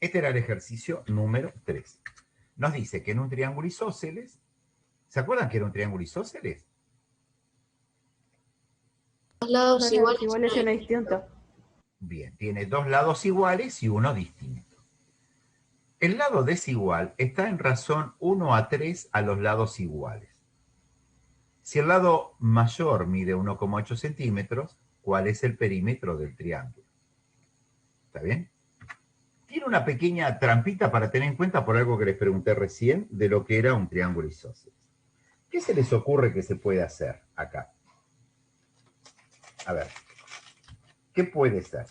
Este era el ejercicio número 3. Nos dice que en un triángulo isósceles, ¿se acuerdan que era un triángulo isósceles? Dos lados Dos lados iguales. iguales y uno distinto. Bien, tiene dos lados iguales y uno distinto. El lado desigual está en razón 1 a 3 a los lados iguales. Si el lado mayor mide 1,8 centímetros, ¿cuál es el perímetro del triángulo? ¿Está bien? Tiene una pequeña trampita para tener en cuenta por algo que les pregunté recién de lo que era un triángulo isósceles. ¿Qué se les ocurre que se puede hacer acá? A ver, ¿qué puede ser?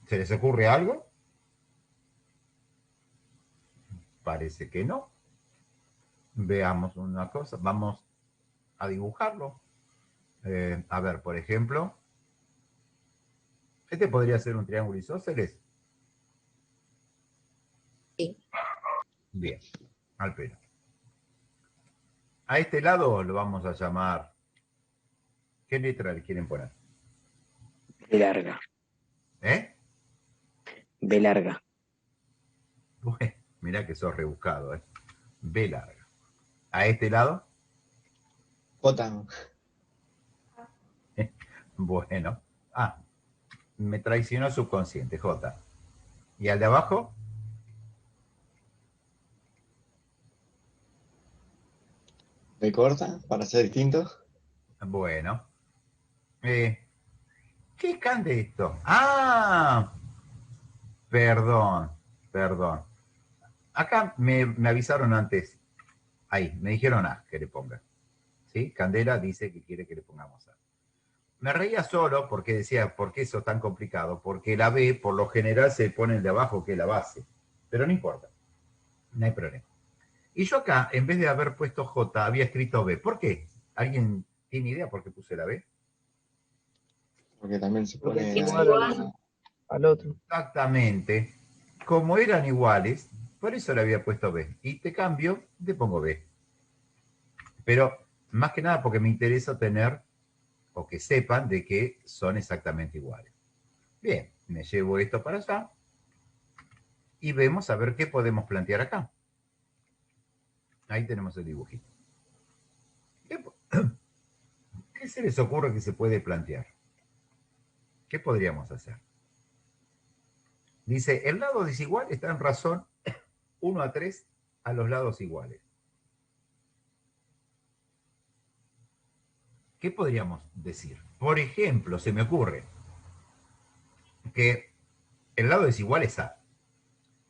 ¿Se les ocurre algo? Parece que no. Veamos una cosa, vamos a dibujarlo. A ver, por ejemplo, ¿este podría ser un triángulo isósceles? Sí. Bien, al pelo. A este lado lo vamos a llamar... ¿Qué letra le quieren poner? B larga. ¿Eh? B larga. Bueno, mirá que sos rebuscado, ¿eh? B larga. A este lado, J. bueno. Ah, me traicionó el subconsciente, J. ¿Y al de abajo? B corta, para ser distinto. Bueno. ¿Qué escande esto? ¡Ah! Perdón. Acá me avisaron antes. Ahí, me dijeron A que le ponga. ¿Sí? Candela dice que quiere que le pongamos A. Me reía solo porque decía, ¿por qué eso es tan complicado? Porque la B, por lo general, se pone el de abajo, que es la base. Pero no importa. No hay problema. Y yo acá, en vez de haber puesto J, había escrito B. ¿Por qué? ¿Alguien tiene idea por qué puse la B? Porque también se Porque pone es ahí igual al otro. Exactamente. Como eran iguales, por eso le había puesto B. Y te cambio, te pongo B. Pero más que nada porque me interesa tener, o que sepan, de que son exactamente iguales. Bien, me llevo esto para allá. Y vemos a ver qué podemos plantear acá. Ahí tenemos el dibujito. ¿Qué se les ocurre que se puede plantear? ¿Qué podríamos hacer? Dice, el lado desigual está en razón 1 a 3 a los lados iguales. ¿Qué podríamos decir? Por ejemplo, se me ocurre que el lado desigual es A.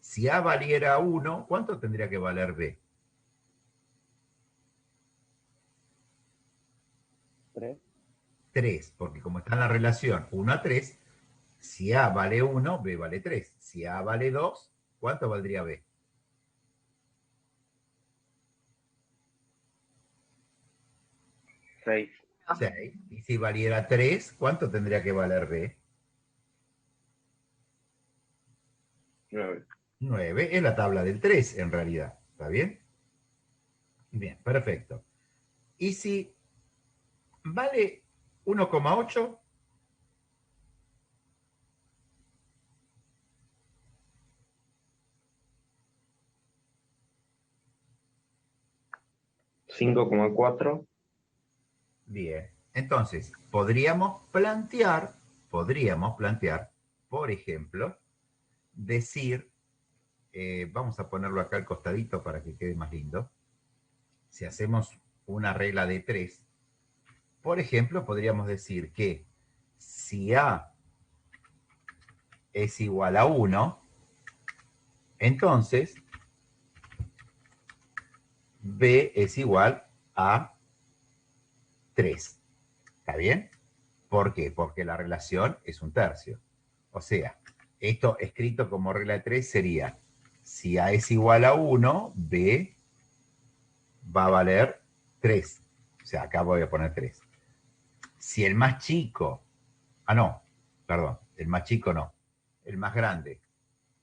Si A valiera 1, ¿cuánto tendría que valer B? 3. 3, porque como está en la relación 1 a 3, si A vale 1, B vale 3. Si A vale 2, ¿cuánto valdría B? 6. 6. Y si valiera 3, ¿cuánto tendría que valer B? 9. 9. Es la tabla del 3, en realidad. ¿Está bien? Bien, perfecto. Y si vale 1,8, $5,4. bien. Entonces, podríamos plantear, por ejemplo, decir, vamos a ponerlo acá al costadito para que quede más lindo. Si hacemos una regla de 3, por ejemplo, podríamos decir que si A es igual a 1, entonces B es igual a 3. ¿Está bien? ¿Por qué? Porque la relación es un tercio. O sea, esto escrito como regla de 3 sería, si A es igual a 1, B va a valer 3. O sea, acá voy a poner 3. Si el más chico, perdón, el más chico no, el más grande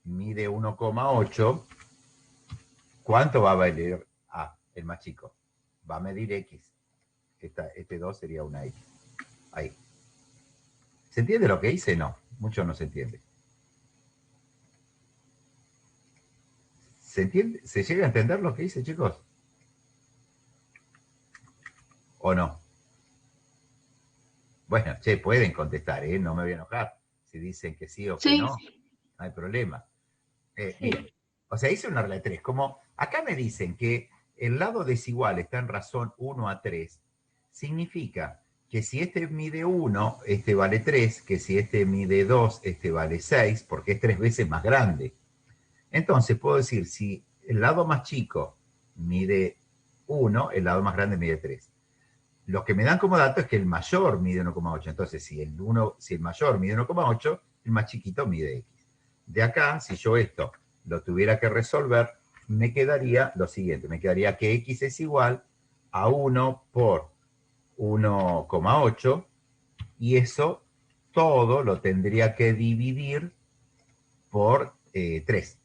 mide 1,8, ¿cuánto va a valer A, el más chico? Va a medir X. Este 2 sería una X. Ahí. ¿Se entiende lo que hice? No, mucho no se entiende. ¿Se entiende? ¿Se llega a entender lo que hice, chicos? ¿O no? Bueno, che, pueden contestar, ¿eh? No me voy a enojar. Si dicen que sí o que Sí. no, no hay problema. Bien. O sea, hice una regla de 3. Como acá me dicen que el lado desigual está en razón 1 a 3, significa que si este mide 1, este vale 3, que si este mide 2, este vale 6, porque es 3 veces más grande. Entonces puedo decir, si el lado más chico mide 1, el lado más grande mide 3. Lo que me dan como dato es que el mayor mide 1,8. Entonces, si el mayor mide 1,8, el más chiquito mide X. De acá, si yo esto lo tuviera que resolver, me quedaría lo siguiente. Me quedaría que X es igual a 1 por 1,8 y eso todo lo tendría que dividir por 3.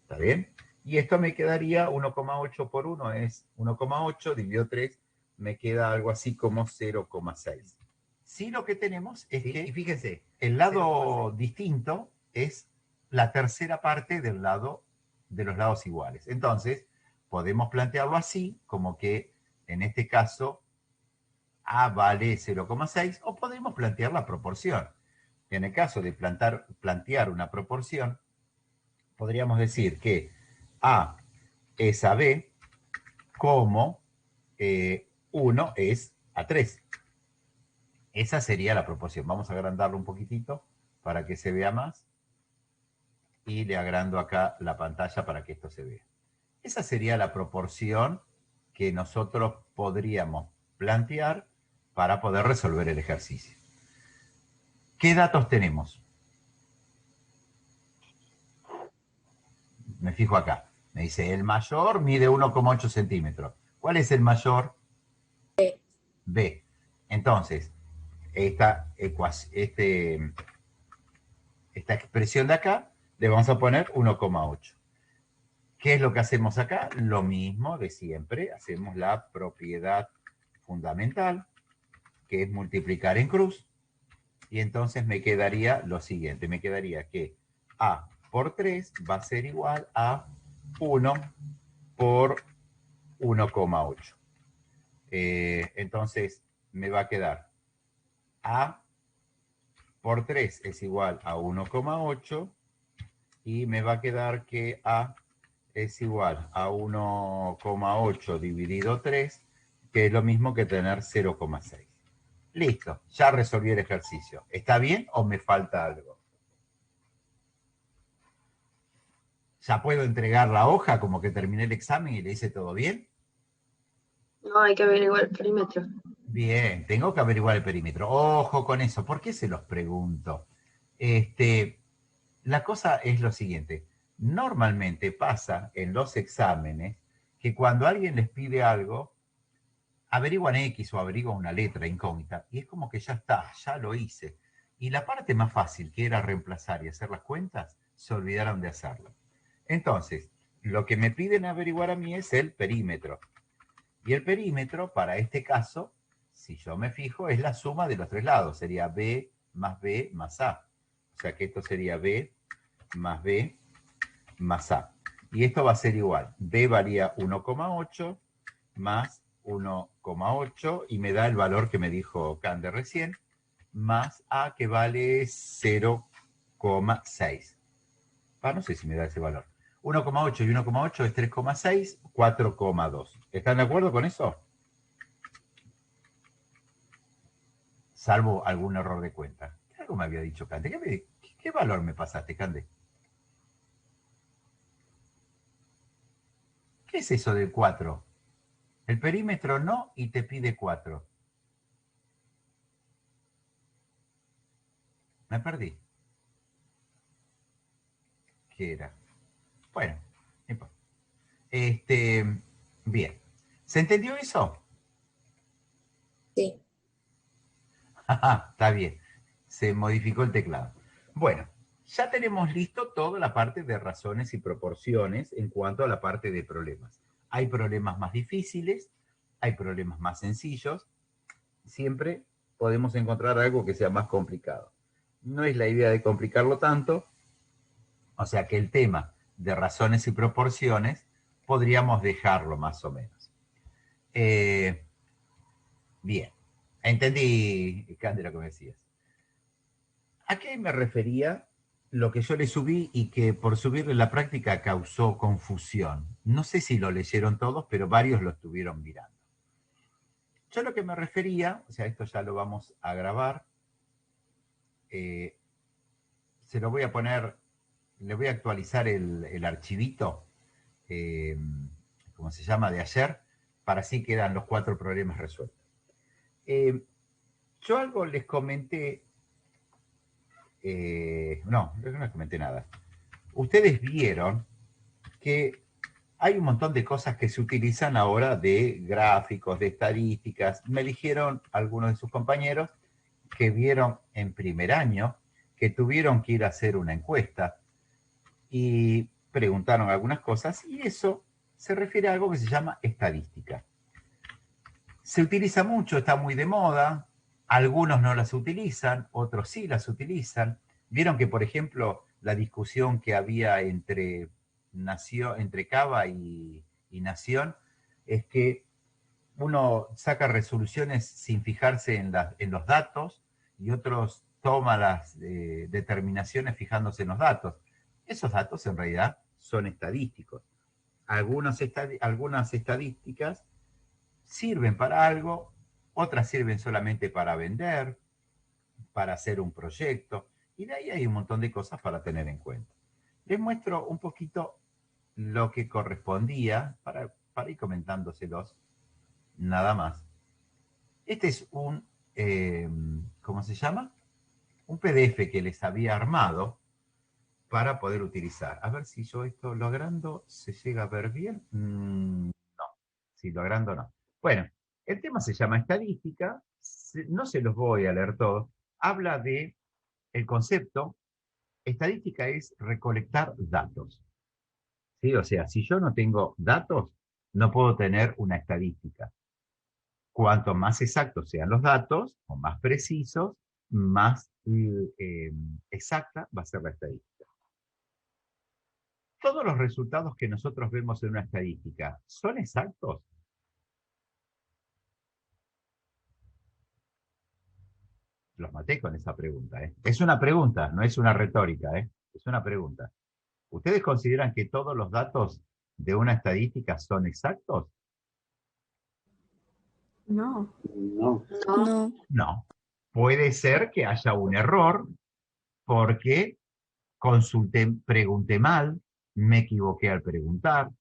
¿Está bien? Y esto me quedaría 1,8 por 1 es 1,8, dividido 3, me queda algo así como 0,6. Sí, lo que tenemos es que, y fíjense, el lado distinto es la tercera parte del lado de los lados iguales. Entonces, podemos plantearlo así, como que en este caso A vale 0,6, o podemos plantear la proporción. En el caso de plantear una proporción, podríamos decir que A es a B como 1 es a 3. Esa sería la proporción. Vamos a agrandarlo un poquitito para que se vea más. Y le agrando acá la pantalla para que esto se vea. Esa sería la proporción que nosotros podríamos plantear para poder resolver el ejercicio. ¿Qué datos tenemos? Me fijo acá. Me dice, el mayor mide 1,8 centímetros. ¿Cuál es el mayor? B. B. Entonces, esta expresión de acá le vamos a poner 1,8. ¿Qué es lo que hacemos acá? Lo mismo de siempre. Hacemos la propiedad fundamental, que es multiplicar en cruz. Y entonces me quedaría lo siguiente. Me quedaría que A por 3 va a ser igual a 1 por 1,8. Entonces me va a quedar A por 3 es igual a 1,8 y me va a quedar que A es igual a 1,8 dividido 3, que es lo mismo que tener 0,6. Listo, ya resolví el ejercicio. ¿Está bien o me falta algo? ¿Ya puedo entregar la hoja como que terminé el examen y le hice todo bien? No, hay que averiguar el perímetro. Bien, tengo que averiguar el perímetro. Ojo con eso, ¿por qué se los pregunto? La cosa es lo siguiente. Normalmente pasa en los exámenes que cuando alguien les pide algo, averiguan X o averiguan una letra incógnita y es como que ya está, ya lo hice. Y la parte más fácil, que era reemplazar y hacer las cuentas, se olvidaron de hacerlo. Entonces, lo que me piden averiguar a mí es el perímetro. Y el perímetro, para este caso, si yo me fijo, es la suma de los tres lados. Sería B más A. O sea que esto sería B más B más A. Y esto va a ser igual. B valía 1,8 más 1,8 y me da el valor que me dijo Cande recién, más A que vale 0,6. No sé si me da ese valor. 1,8 y 1,8 es 3,6, 4,2. ¿Están de acuerdo con eso? Salvo algún error de cuenta. ¿Qué algo me había dicho Cande? ¿Qué valor me pasaste, Cande? ¿Qué es eso del 4? El perímetro no y te pide 4. Me perdí. ¿Qué era? Bueno, no importa. Bien. ¿Se entendió eso? Sí. Está bien. Se modificó el teclado. Bueno, ya tenemos listo toda la parte de razones y proporciones en cuanto a la parte de problemas. Hay problemas más difíciles, hay problemas más sencillos. Siempre podemos encontrar algo que sea más complicado. No es la idea de complicarlo tanto, o sea que el tema de razones y proporciones podríamos dejarlo más o menos. Bien, entendí, Candy, lo que me decías. ¿A qué me refería lo que yo le subí y que por subirle la práctica causó confusión? No sé si lo leyeron todos, pero varios lo estuvieron mirando. Yo lo que me refería, o sea, esto ya lo vamos a grabar, se lo voy a poner, le voy a actualizar el archivito, ¿cómo se llama?, de ayer, para así quedan los 4 problemas resueltos. Yo algo les comenté, no les comenté nada. Ustedes vieron que hay un montón de cosas que se utilizan ahora de gráficos, de estadísticas. Me dijeron algunos de sus compañeros que vieron en primer año que tuvieron que ir a hacer una encuesta y preguntaron algunas cosas, y eso se refiere a algo que se llama estadística. Se utiliza mucho, está muy de moda, algunos no las utilizan, otros sí las utilizan. Vieron que, por ejemplo, la discusión que había entre Cava y Nación es que uno saca resoluciones sin fijarse en los datos y otros toma las determinaciones fijándose en los datos. Esos datos en realidad son estadísticos. Algunas estadísticas sirven para algo, otras sirven solamente para vender, para hacer un proyecto, y de ahí hay un montón de cosas para tener en cuenta. Les muestro un poquito lo que correspondía para ir comentándoselos nada más. Este es un, ¿cómo se llama? Un PDF que les había armado para poder utilizar. A ver si yo esto lo agrando, ¿se llega a ver bien? No, si lo agrando no. Bueno, el tema se llama estadística, no se los voy a leer todos. Habla de el concepto, estadística es recolectar datos. ¿Sí? O sea, si yo no tengo datos, no puedo tener una estadística. Cuanto más exactos sean los datos, o más precisos, más exacta va a ser la estadística. ¿Todos los resultados que nosotros vemos en una estadística son exactos? Los maté con esa pregunta. Es una pregunta, no es una retórica. Es una pregunta. ¿Ustedes consideran que todos los datos de una estadística son exactos? No. No. No. No. Puede ser que haya un error porque pregunté mal, me equivoqué al preguntar.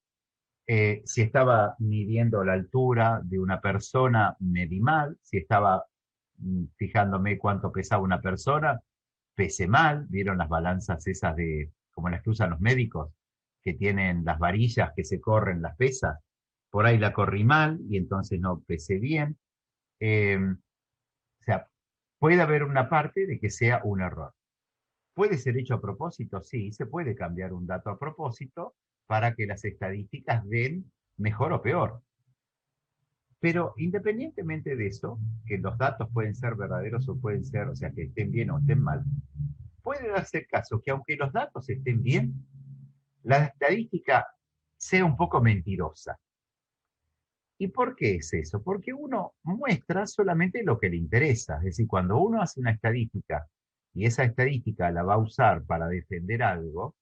Si estaba midiendo la altura de una persona, medí mal. Si estaba fijándome cuánto pesaba una persona, pesé mal. ¿Vieron las balanzas esas como las que usan los médicos, que tienen las varillas que se corren las pesas? Por ahí la corrí mal y entonces no pesé bien. O sea, puede haber una parte de que sea un error. ¿Puede ser hecho a propósito? Sí, se puede cambiar un dato a propósito para que las estadísticas den mejor o peor. Pero independientemente de eso, que los datos pueden ser verdaderos o pueden ser, o sea, que estén bien o estén mal, puede darse el caso que aunque los datos estén bien, la estadística sea un poco mentirosa. ¿Y por qué es eso? Porque uno muestra solamente lo que le interesa. Es decir, cuando uno hace una estadística y esa estadística la va a usar para defender algo,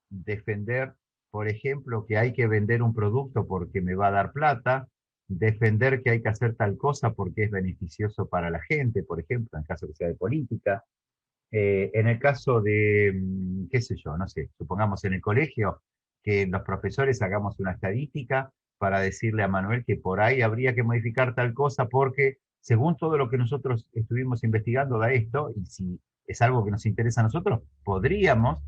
defender, por ejemplo, que hay que vender un producto porque me va a dar plata, defender que hay que hacer tal cosa porque es beneficioso para la gente, por ejemplo, en caso que sea de política. En el caso de, qué sé yo, no sé, supongamos en el colegio que los profesores hagamos una estadística para decirle a Manuel que por ahí habría que modificar tal cosa porque según todo lo que nosotros estuvimos investigando da esto, y si es algo que nos interesa a nosotros, podríamos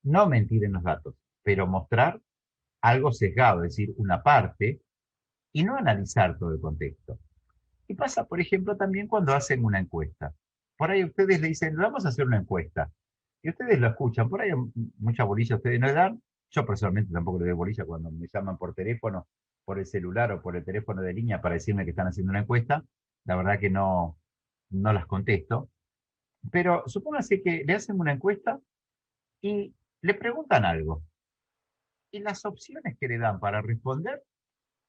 no mentir en los datos, pero mostrar algo sesgado, es decir, una parte, y no analizar todo el contexto. Y pasa, por ejemplo, también cuando hacen una encuesta. Por ahí ustedes le dicen, vamos a hacer una encuesta. Y ustedes lo escuchan. Por ahí mucha bolilla ustedes no le dan. Yo personalmente tampoco le doy bolilla cuando me llaman por teléfono, por el celular o por el teléfono de línea para decirme que están haciendo una encuesta. la verdad que no las contesto, pero supóngase que le hacen una encuesta y le preguntan algo, y las opciones que le dan para responder,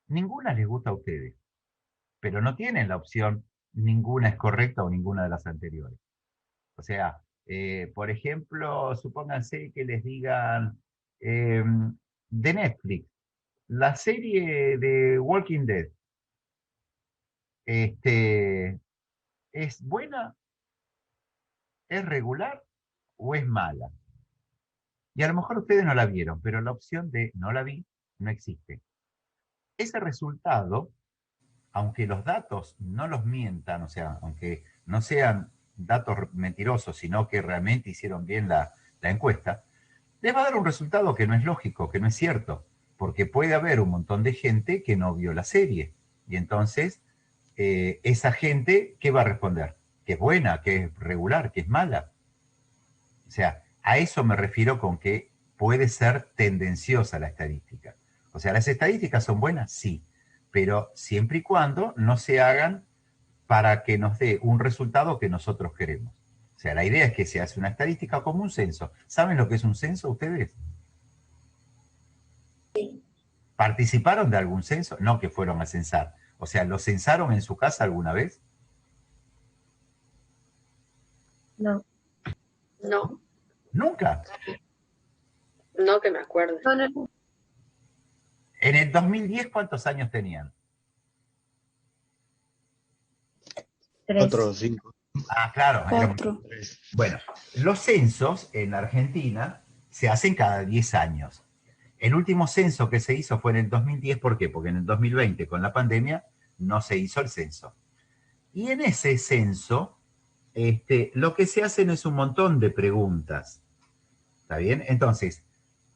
ninguna les gusta a ustedes, pero no tienen la opción, ninguna es correcta o ninguna de las anteriores. O sea, por ejemplo, supónganse que les digan de Netflix, la serie de Walking Dead, este, ¿es buena, es regular o es mala? Y a lo mejor ustedes no la vieron, pero la opción de no la vi no existe. Ese resultado, aunque los datos no los mientan, o sea, aunque no sean datos mentirosos, sino que realmente hicieron bien la encuesta, les va a dar un resultado que no es lógico, que no es cierto, porque puede haber un montón de gente que no vio la serie. Y entonces, esa gente, ¿qué va a responder? Que es buena, que es regular, que es mala. O sea, a eso me refiero con que puede ser tendenciosa la estadística. O sea, ¿las estadísticas son buenas? Sí, pero siempre y cuando no se hagan para que nos dé un resultado que nosotros queremos. O sea, la idea es que se hace una estadística como un censo. ¿Saben lo que es un censo ustedes? Sí. ¿Participaron de algún censo? No que fueron a censar. O sea, ¿lo censaron en su casa alguna vez? No. No, Nunca. no que me acuerde. No, no, no. En el 2010, ¿cuántos años tenían? 3. Otros 5. Ah, claro. Cuatro. 3. Bueno, los censos en Argentina se hacen cada 10 años. El último censo que se hizo fue en el 2010, ¿por qué? Porque en el 2020, con la pandemia, no se hizo el censo. Y en ese censo, lo que se hacen es un montón de preguntas. ¿Está bien? Entonces,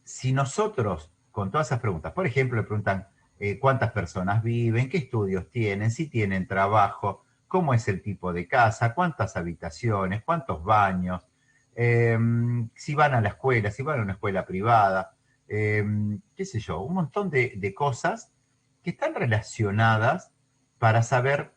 si nosotros, con todas esas preguntas, por ejemplo, le preguntan cuántas personas viven, qué estudios tienen, si tienen trabajo, cómo es el tipo de casa, cuántas habitaciones, cuántos baños, si van a la escuela, si van a una escuela privada, qué sé yo, un montón de cosas que están relacionadas para saber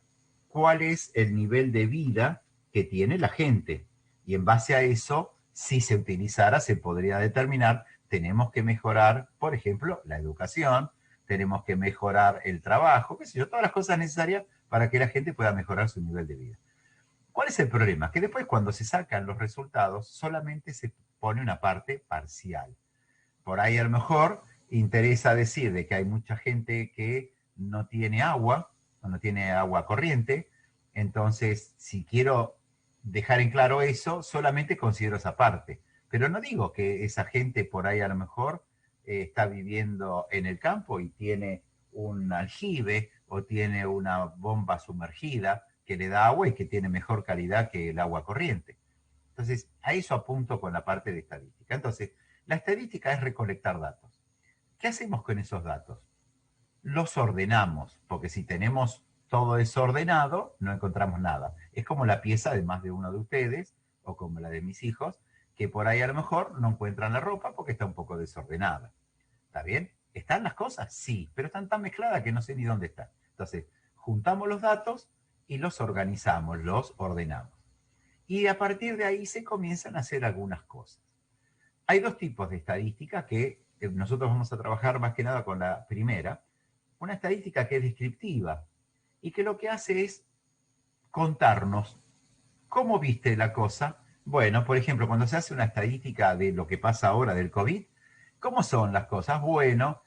cuál es el nivel de vida que tiene la gente. Y en base a eso, si se utilizara, se podría determinar, tenemos que mejorar, por ejemplo, la educación, tenemos que mejorar el trabajo, qué sé yo, todas las cosas necesarias para que la gente pueda mejorar su nivel de vida. ¿Cuál es el problema? Que después cuando se sacan los resultados solamente se pone una parte parcial. Por ahí a lo mejor interesa decir de que hay mucha gente que no tiene agua, o no tiene agua corriente, entonces si quiero dejar en claro eso, solamente considero esa parte. Pero no digo que esa gente por ahí a lo mejor está viviendo en el campo y tiene un aljibe o tiene una bomba sumergida que le da agua y que tiene mejor calidad que el agua corriente. Entonces, a eso apunto con la parte de estadística. Entonces, la estadística es recolectar datos. ¿Qué hacemos con esos datos? Los ordenamos, porque si tenemos todo desordenado, no encontramos nada. Es como la pieza de más de uno de ustedes, o como la de mis hijos, que por ahí a lo mejor no encuentran la ropa porque está un poco desordenada. ¿Está bien? ¿Están las cosas? Sí, pero están tan mezcladas que no sé ni dónde están. Entonces, juntamos los datos y los organizamos, los ordenamos. Y a partir de ahí se comienzan a hacer algunas cosas. Hay dos tipos de estadística que nosotros vamos a trabajar más que nada con la primera. Una estadística que es descriptiva y que lo que hace es contarnos cómo viste la cosa. Bueno, por ejemplo, cuando se hace una estadística de lo que pasa ahora del COVID, ¿cómo son las cosas? Bueno,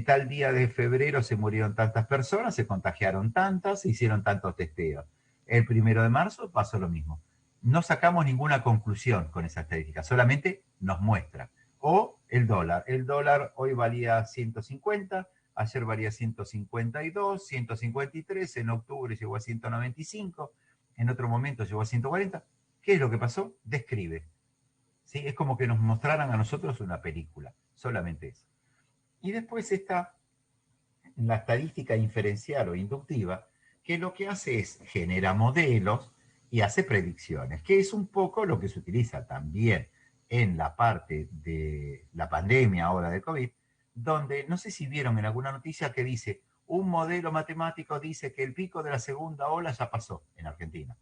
tal día de febrero se murieron tantas personas, se contagiaron tantas, se hicieron tantos testeos. El 1 de marzo pasó lo mismo. No sacamos ninguna conclusión con esa estadística, solamente nos muestra. O el dólar. El dólar hoy valía 150, ayer valía 152, 153, en octubre llegó a 195, en otro momento llegó a 140. ¿Qué es lo que pasó? Describe. ¿Sí? Es como que nos mostraran a nosotros una película, solamente eso. Y después está la estadística inferencial o inductiva, que lo que hace es genera modelos y hace predicciones, que es un poco lo que se utiliza también en la parte de la pandemia ahora de COVID, donde no sé si vieron en alguna noticia que dice un modelo matemático dice que el pico de la segunda ola ya pasó en Argentina.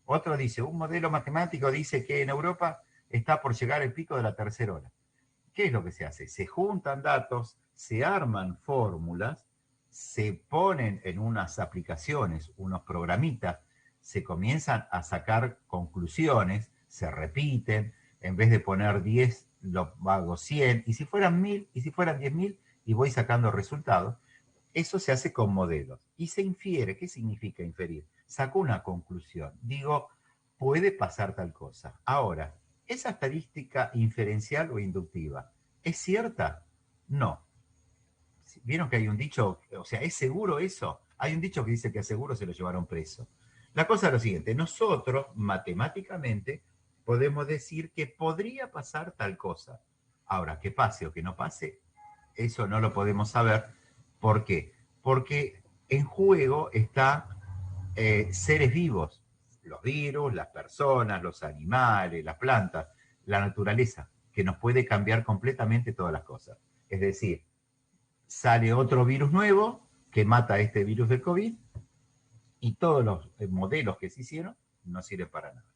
Otro dice, un modelo matemático dice que en Europa está por llegar el pico de la tercera ola. ¿Qué es lo que se hace? Se juntan datos, se arman fórmulas, se ponen en unas aplicaciones, unos programitas, se comienzan a sacar conclusiones, se repiten, en vez de poner 10, lo hago 100, y si fueran 1000, y si fueran 10.000, y voy sacando resultados. Eso se hace con modelos. Y se infiere. ¿Qué significa inferir? Saco una conclusión. Digo, puede pasar tal cosa. Ahora, ¿esa estadística inferencial o inductiva es cierta? No. ¿Vieron que hay un dicho? O sea, ¿es seguro eso? Hay un dicho que dice que a seguro se lo llevaron preso. La cosa es lo siguiente. Nosotros, matemáticamente, podemos decir que podría pasar tal cosa. Ahora, que pase o que no pase, eso no lo podemos saber. ¿Por qué? Porque en juego están seres vivos, los virus, las personas, los animales, las plantas, la naturaleza, que nos puede cambiar completamente todas las cosas. Es decir, sale otro virus nuevo que mata a este virus del COVID y todos los modelos que se hicieron no sirven para nada.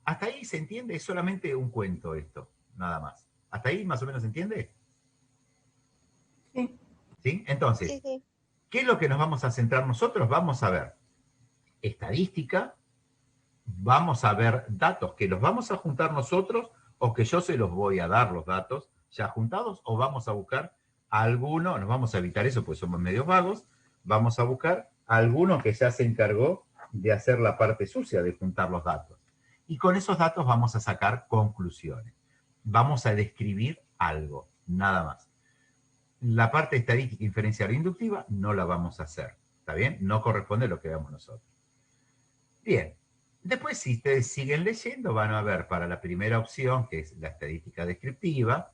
Hasta ahí se entiende, es solamente un cuento esto, nada más. ¿Hasta ahí más o menos se entiende? Sí. ¿Sí? Entonces, Sí, sí. ¿qué es lo que nos vamos a centrar nosotros? Vamos a ver estadística, vamos a ver datos que los vamos a juntar nosotros o que yo se los voy a dar los datos ya juntados, o vamos a buscar alguno, nos vamos a evitar eso porque somos medios vagos, vamos a buscar alguno que ya se encargó de hacer la parte sucia, de juntar los datos. Y con esos datos vamos a sacar conclusiones. Vamos a describir algo, nada más. La parte estadística, inferencial e inductiva no la vamos a hacer, ¿está bien? No corresponde a lo que hagamos nosotros. Bien, después si ustedes siguen leyendo van a ver para la primera opción, que es la estadística descriptiva,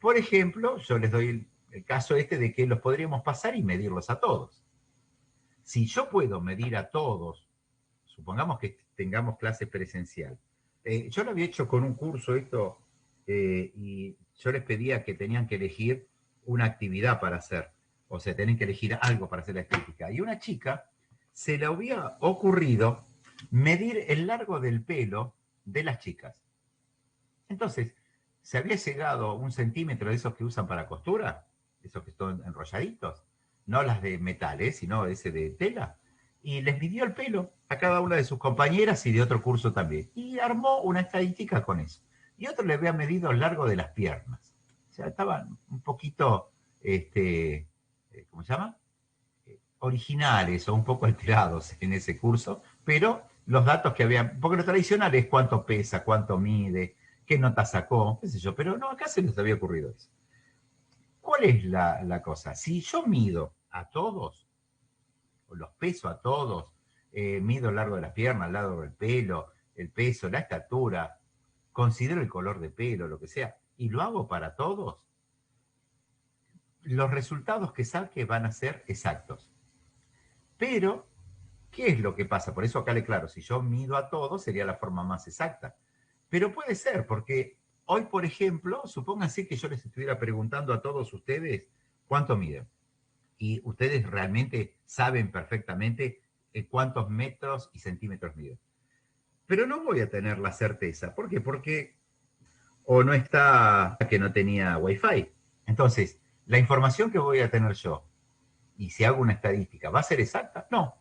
por ejemplo, yo les doy el caso este de que los podríamos pasar y medirlos a todos. Si yo puedo medir a todos, supongamos que tengamos clase presencial. Yo lo había hecho con un curso esto y yo les pedía que tenían que elegir una actividad para hacer, o sea, tienen que elegir algo para hacer la estadística. Y una chica se le había ocurrido medir el largo del pelo de las chicas. Entonces, se había llegado 1 centímetro de esos que usan para costura, esos que están enrolladitos, no las de metal, sino ese de tela, y les midió el pelo a cada una de sus compañeras y de otro curso también, y armó una estadística con eso. Y otro le había medido el largo de las piernas. O sea, estaban un poquito, ¿cómo se llama? Originales o un poco alterados en ese curso, pero los datos que habían, porque lo tradicional es cuánto pesa, cuánto mide, qué nota sacó, qué sé yo, pero no, acá se les había ocurrido eso. ¿Cuál es la cosa? Si yo mido a todos, o los peso a todos, mido el largo de las piernas, el largo del pelo, el peso, la estatura, considero el color de pelo, lo que sea, y lo hago para todos, los resultados que saque van a ser exactos. Pero, ¿qué es lo que pasa? Por eso acá le claro, si yo mido a todos sería la forma más exacta. Pero puede ser, porque hoy, por ejemplo, supónganse que yo les estuviera preguntando a todos ustedes cuánto miden. Y ustedes realmente saben perfectamente cuántos metros y centímetros miden. Pero no voy a tener la certeza. ¿Por qué? Porque o no está, que no tenía Wi-Fi. Entonces, la información que voy a tener yo, y si hago una estadística, ¿va a ser exacta? No,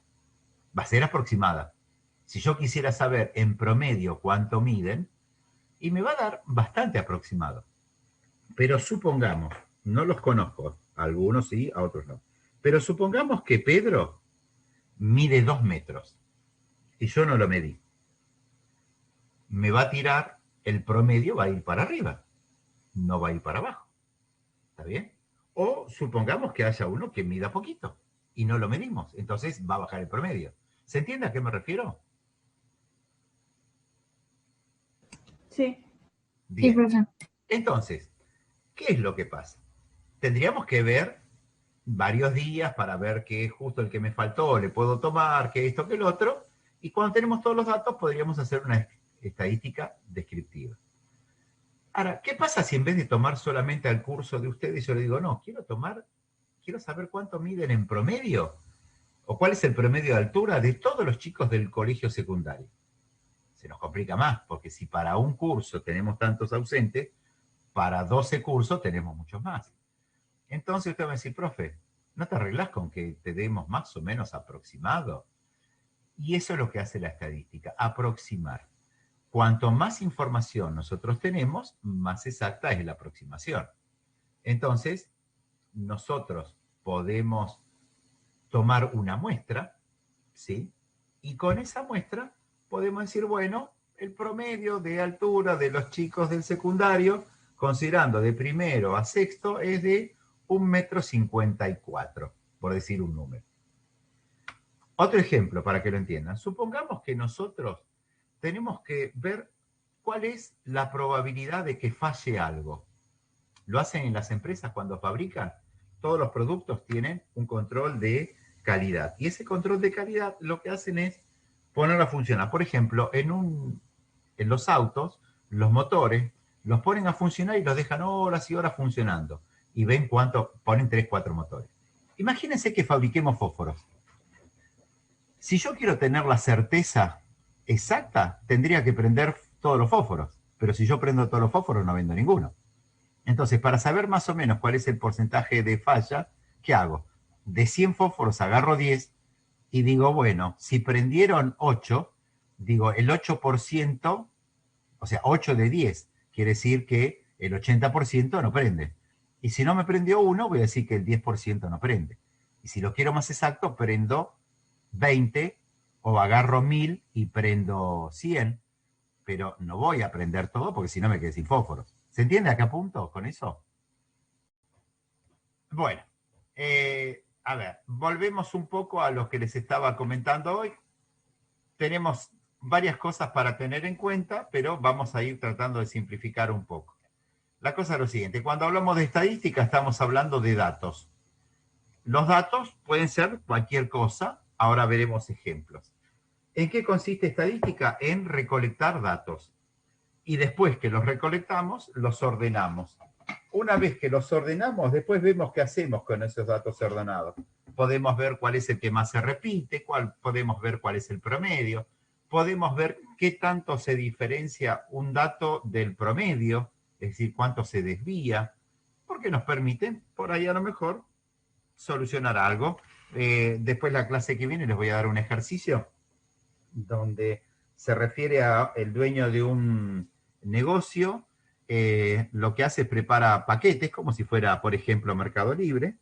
va a ser aproximada. Si yo quisiera saber en promedio cuánto miden, y me va a dar bastante aproximado. Pero supongamos, no los conozco, a algunos sí, a otros no, pero supongamos que Pedro mide 2 metros y yo no lo medí. Me va a tirar, el promedio va a ir para arriba, no va a ir para abajo. ¿Está bien? O supongamos que haya uno que mida poquito y no lo medimos, entonces va a bajar el promedio. ¿Se entiende a qué me refiero? Sí. Bien. Sí, profesor. Entonces, ¿qué es lo que pasa? Tendríamos que ver varios días para ver qué es justo el que me faltó, le puedo tomar, qué esto, qué el otro, y cuando tenemos todos los datos podríamos hacer una estadística descriptiva. Ahora, ¿qué pasa si en vez de tomar solamente al curso de ustedes yo le digo, no, quiero tomar quiero saber cuánto miden en promedio, o cuál es el promedio de altura de todos los chicos del colegio secundario. Se nos complica más, porque si para un curso tenemos tantos ausentes, para 12 cursos tenemos muchos más. Entonces usted va a decir, profe, ¿no te arreglás con que te demos más o menos aproximado? Y eso es lo que hace la estadística, aproximar. Cuanto más información nosotros tenemos, más exacta es la aproximación. Entonces, nosotros podemos tomar una muestra, ¿sí? Y con esa muestra podemos decir, bueno, el promedio de altura de los chicos del secundario, considerando de primero a sexto, es de 1,54 m, por decir un número. Otro ejemplo para que lo entiendan. Supongamos que nosotros tenemos que ver cuál es la probabilidad de que falle algo. Lo hacen en las empresas cuando fabrican. Todos los productos tienen un control de calidad. Y ese control de calidad lo que hacen es ponerlo a funcionar. Por ejemplo, en los autos, los motores, los ponen a funcionar y los dejan horas y horas funcionando. Y ven cuánto, ponen 3, 4 motores. Imagínense que fabriquemos fósforos. Si yo quiero tener la certeza exacta, tendría que prender todos los fósforos. Pero si yo prendo todos los fósforos, no vendo ninguno. Entonces, para saber más o menos cuál es el porcentaje de falla, ¿qué hago? De 100 fósforos agarro 10 y digo, bueno, si prendieron 8, digo el 8%, o sea, 8 de 10, quiere decir que el 80% no prende. Y si no me prendió uno, voy a decir que el 10% no prende. Y si lo quiero más exacto, prendo 20 o agarro 1000 y prendo 100, pero no voy a prender todo porque si no me quedé sin fósforos. ¿Se entiende a qué punto con eso? Bueno, a ver, volvemos un poco a lo que les estaba comentando hoy. Tenemos varias cosas para tener en cuenta, pero vamos a ir tratando de simplificar un poco. La cosa es lo siguiente, cuando hablamos de estadística estamos hablando de datos. Los datos pueden ser cualquier cosa, ahora veremos ejemplos. ¿En qué consiste estadística? En recolectar datos. Y después que los recolectamos, los ordenamos. Una vez que los ordenamos, después vemos qué hacemos con esos datos ordenados. Podemos ver cuál es el que más se repite, podemos ver cuál es el promedio, podemos ver qué tanto se diferencia un dato del promedio, es decir, cuánto se desvía, porque nos permiten, por ahí a lo mejor, solucionar algo. Después la clase que viene les voy a dar un ejercicio donde se refiere a el dueño de un negocio, lo que hace es prepara paquetes, como si fuera, por ejemplo, Mercado Libre,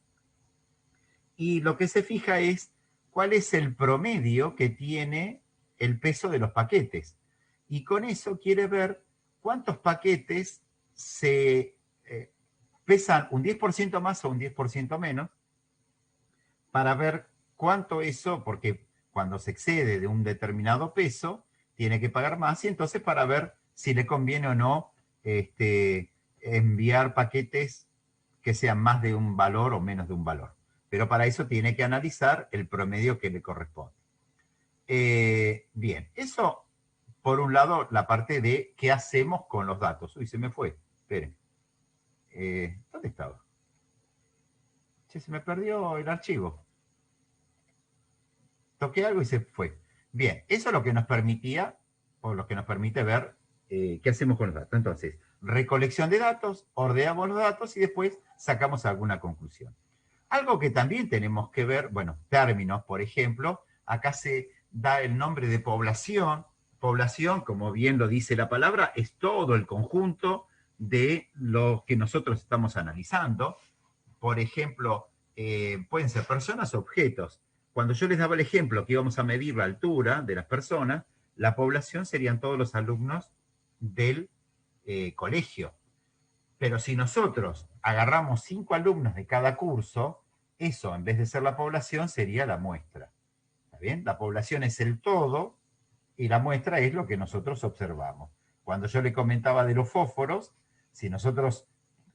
y lo que se fija es cuál es el promedio que tiene el peso de los paquetes. Y con eso quiere ver cuántos paquetes se pesan un 10% más o un 10% menos, para ver cuánto eso, porque cuando se excede de un determinado peso, tiene que pagar más, y entonces para ver si le conviene o no enviar paquetes que sean más de un valor o menos de un valor. Pero para eso tiene que analizar el promedio que le corresponde. Bien, eso por un lado la parte de qué hacemos con los datos. Uy, se me fue, esperen. ¿Dónde estaba? Che, se me perdió el archivo. Toqué algo y se fue. Bien, eso es lo que nos permitía, o lo que nos permite ver qué hacemos con los datos. Entonces, recolección de datos, ordenamos los datos y después sacamos alguna conclusión. Algo que también tenemos que ver, bueno, términos, por ejemplo, acá se da el nombre de población. Población, como bien lo dice la palabra, es todo el conjunto de lo que nosotros estamos analizando. Por ejemplo, pueden ser personas o objetos. Cuando yo les daba el ejemplo que íbamos a medir la altura de las personas, la población serían todos los alumnos del colegio. Pero si nosotros agarramos 5 alumnos de cada curso, eso en vez de ser la población sería la muestra. ¿Está bien? La población es el todo y la muestra es lo que nosotros observamos. Cuando yo le comentaba de los fósforos, si nosotros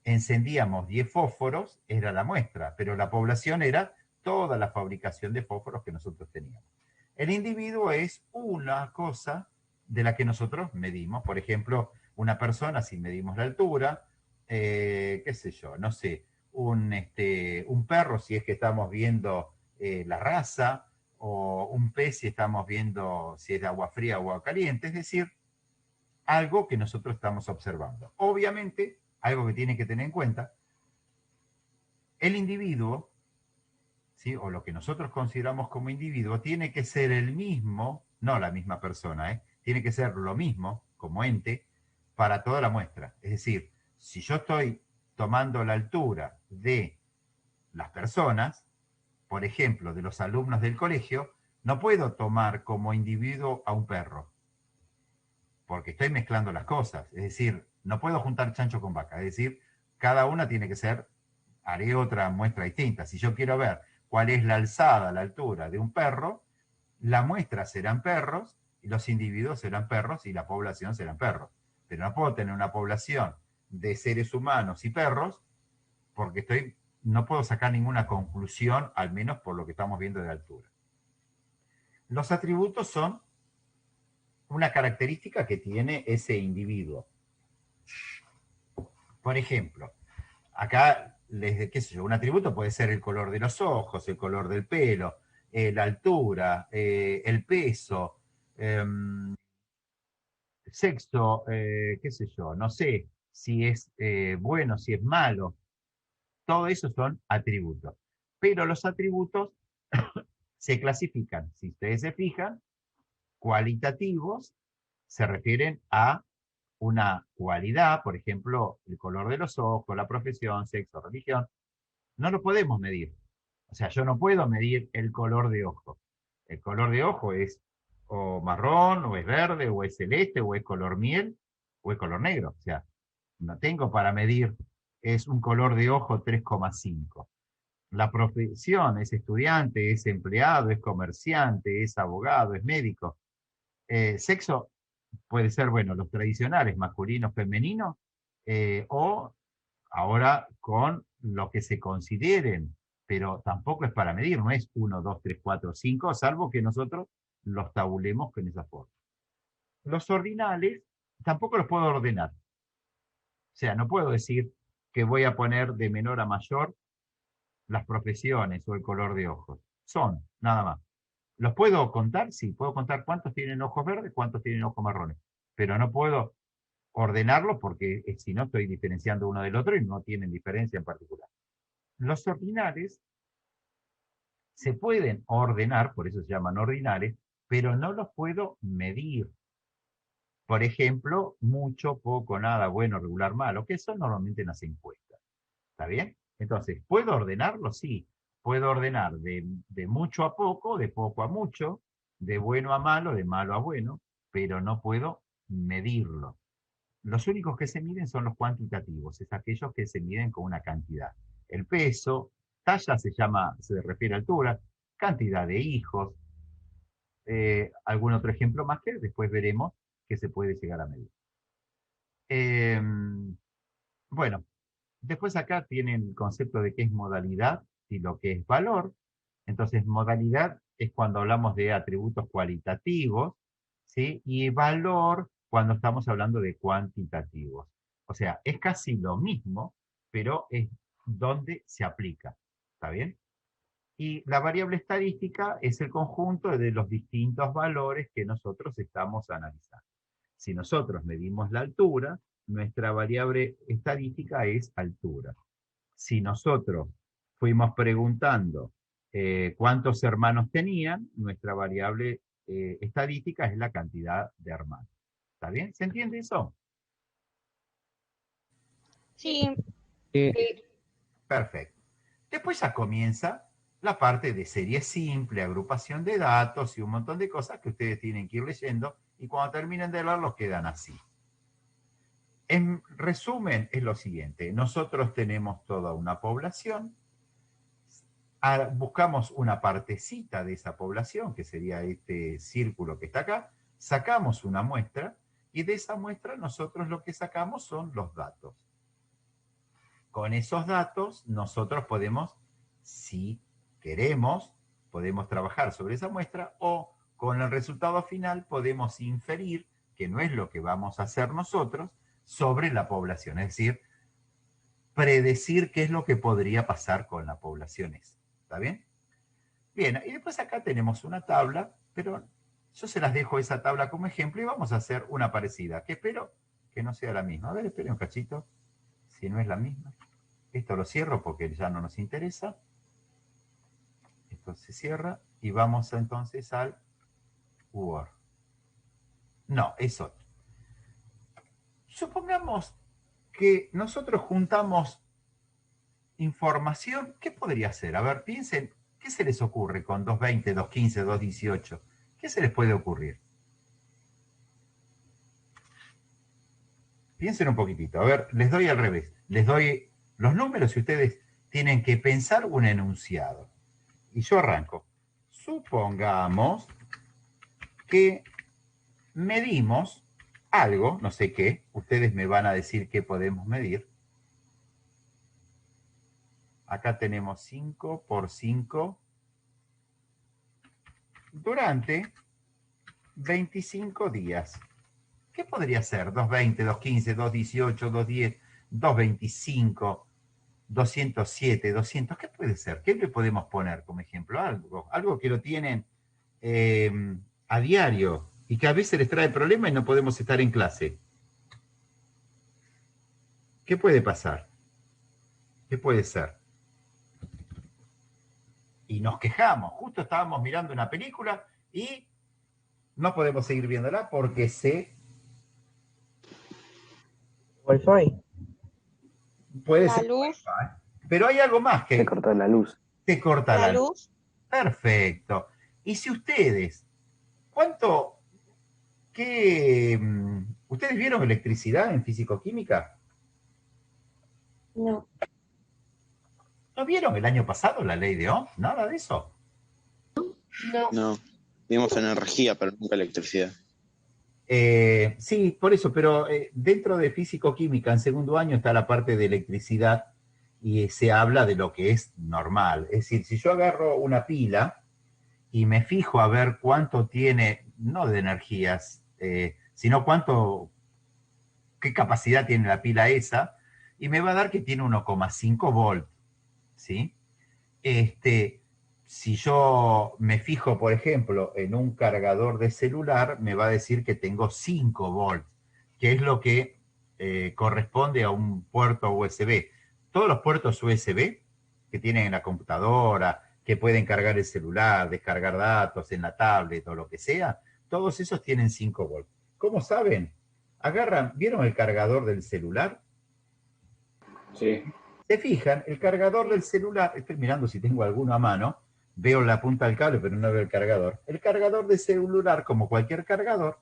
encendíamos 10 fósforos, era la muestra, pero la población era toda la fabricación de fósforos que nosotros teníamos. El individuo es una cosa de la que nosotros medimos. Por ejemplo, una persona, si medimos la altura, qué sé yo, no sé, un perro si es que estamos viendo la raza, o un pez si estamos viendo si es de agua fría o agua caliente, es decir, algo que nosotros estamos observando. Obviamente, algo que tiene que tener en cuenta, el individuo, ¿sí? O lo que nosotros consideramos como individuo, tiene que ser el mismo, no la misma persona, tiene que ser lo mismo como ente para toda la muestra. Es decir, si yo estoy tomando la altura de las personas, por ejemplo, de los alumnos del colegio, no puedo tomar como individuo a un perro, porque estoy mezclando las cosas. Es decir, no puedo juntar chancho con vaca. Es decir, cada una tiene que ser, haré otra muestra distinta. Si yo quiero ver cuál es la alzada, la altura de un perro, la muestra serán perros, y los individuos serán perros, y la población serán perros. Pero no puedo tener una población de seres humanos y perros, porque no puedo sacar ninguna conclusión, al menos por lo que estamos viendo de altura. Los atributos son una característica que tiene ese individuo. Por ejemplo, acá, qué sé yo, un atributo puede ser el color de los ojos, el color del pelo, la altura, el peso, sexo, qué sé yo, no sé si es bueno, si es malo. Todo eso son atributos. Pero los atributos se clasifican, si ustedes se fijan, cualitativos se refieren a una cualidad, por ejemplo, el color de los ojos, la profesión, sexo, religión. No lo podemos medir. O sea, yo no puedo medir el color de ojo. El color de ojo es o marrón, o es verde, o es celeste, o es color miel, o es color negro. O sea, no tengo para medir, es un color de ojo 3,5. La profesión es estudiante, es empleado, es comerciante, es abogado, es médico. Sexo puede ser, bueno, los tradicionales, masculino, femenino, o ahora con lo que se consideren, pero tampoco es para medir, no es 1, 2, 3, 4, 5, salvo que nosotros los tabulemos con esa forma. Los ordinales tampoco los puedo ordenar. O sea, no puedo decir que voy a poner de menor a mayor las profesiones o el color de ojos. Son, nada más. ¿Los puedo contar? Sí, puedo contar cuántos tienen ojos verdes, cuántos tienen ojos marrones, pero no puedo ordenarlos porque si no estoy diferenciando uno del otro y no tienen diferencia en particular. Los ordinales se pueden ordenar, por eso se llaman ordinales, pero no los puedo medir. Por ejemplo, mucho, poco, nada, bueno, regular, malo, que son normalmente en las encuestas. ¿Está bien? Entonces, ¿puedo ordenarlo? Sí. Puedo ordenar de mucho a poco, de poco a mucho, de bueno a malo, de malo a bueno, pero no puedo medirlo. Los únicos que se miden son los cuantitativos, es aquellos que se miden con una cantidad. El peso, talla se refiere a altura, cantidad de hijos, algún otro ejemplo más que después veremos que se puede llegar a medir. Bueno, después acá tienen el concepto de qué es modalidad y lo que es valor. Entonces, modalidad es cuando hablamos de atributos cualitativos, ¿sí? Y valor cuando estamos hablando de cuantitativos. O sea, es casi lo mismo, pero es donde se aplica. ¿Está bien? Y la variable estadística es el conjunto de los distintos valores que nosotros estamos analizando. Si nosotros medimos la altura, nuestra variable estadística es altura. Si nosotros fuimos preguntando cuántos hermanos tenían, nuestra variable estadística es la cantidad de hermanos. ¿Está bien? ¿Se entiende eso? Sí. Perfecto. Después ya comienza la parte de serie simple, agrupación de datos y un montón de cosas que ustedes tienen que ir leyendo y cuando terminen de leerlos quedan así. En resumen, es lo siguiente. Nosotros tenemos toda una población, buscamos una partecita de esa población, que sería este círculo que está acá, sacamos una muestra y de esa muestra nosotros lo que sacamos son los datos. Con esos datos nosotros podemos, si queremos, podemos trabajar sobre esa muestra o con el resultado final podemos inferir, que no es lo que vamos a hacer nosotros, sobre la población. Es decir, predecir qué es lo que podría pasar con la población esa. ¿Está bien? Bien, y después acá tenemos una tabla, pero yo se las dejo esa tabla como ejemplo y vamos a hacer una parecida, que espero que no sea la misma. A ver, esperen un cachito, si no es la misma. Esto lo cierro porque ya no nos interesa. Esto se cierra y vamos entonces al Word. No, es otro. Supongamos que nosotros juntamos información. ¿Qué podría ser? A ver, piensen, ¿qué se les ocurre con 220, 215, 218? ¿Qué se les puede ocurrir? Piensen un poquitito. A ver, les doy al revés. Les doy los números y ustedes tienen que pensar un enunciado. Y yo arranco. Supongamos que medimos algo, no sé qué, ustedes me van a decir qué podemos medir. Acá tenemos 5 por 5 durante 25 días. ¿Qué podría ser? 220, 215, 218, 210, 225, 207, 200. ¿Qué puede ser? ¿Qué le podemos poner como ejemplo? Algo que lo tienen a diario y que a veces les trae problemas y no podemos estar en clase. ¿Qué puede pasar? ¿Qué puede ser? Y nos quejamos. Justo estábamos mirando una película y no podemos seguir viéndola porque Wi-Fi. puede La ser luz. Wi-Fi. Pero hay algo más que Se cortó la luz. te corta La la luz. luz. Perfecto. Y si ustedes, ¿ustedes vieron electricidad en físico-química? No. ¿No vieron el año pasado la ley de Ohm? Nada de eso. No. No, vimos energía, pero nunca electricidad. Sí, por eso, pero dentro de físico-química en segundo año está la parte de electricidad y se habla de lo que es normal. Es decir, si yo agarro una pila y me fijo a ver cuánto tiene, no de energías, sino qué capacidad tiene la pila esa, y me va a dar que tiene 1,5 volt, ¿sí? Si yo me fijo, por ejemplo, en un cargador de celular, me va a decir que tengo 5 volts, que es lo que corresponde a un puerto USB. Todos los puertos USB que tienen en la computadora, que pueden cargar el celular, descargar datos en la tablet o lo que sea, todos esos tienen 5 volts. ¿Cómo saben? ¿Vieron el cargador del celular? Sí. Se fijan, el cargador del celular, estoy mirando si tengo alguno a mano, veo la punta del cable, pero no veo el cargador. El cargador de celular, como cualquier cargador,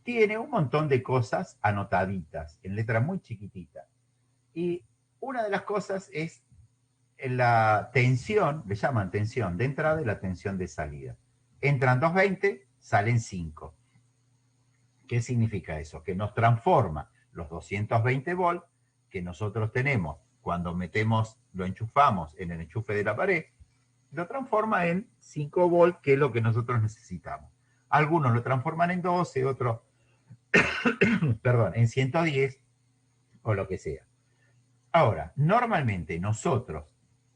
tiene un montón de cosas anotaditas, en letra muy chiquitita. Y una de las cosas es la tensión, le llaman tensión de entrada y la tensión de salida. Entran 220, salen 5. ¿Qué significa eso? Que nos transforma los 220 volts que nosotros tenemos cuando lo enchufamos en el enchufe de la pared, lo transforma en 5 volts, que es lo que nosotros necesitamos. Algunos lo transforman en 12, otros, perdón, en 110 o lo que sea. Ahora, normalmente nosotros,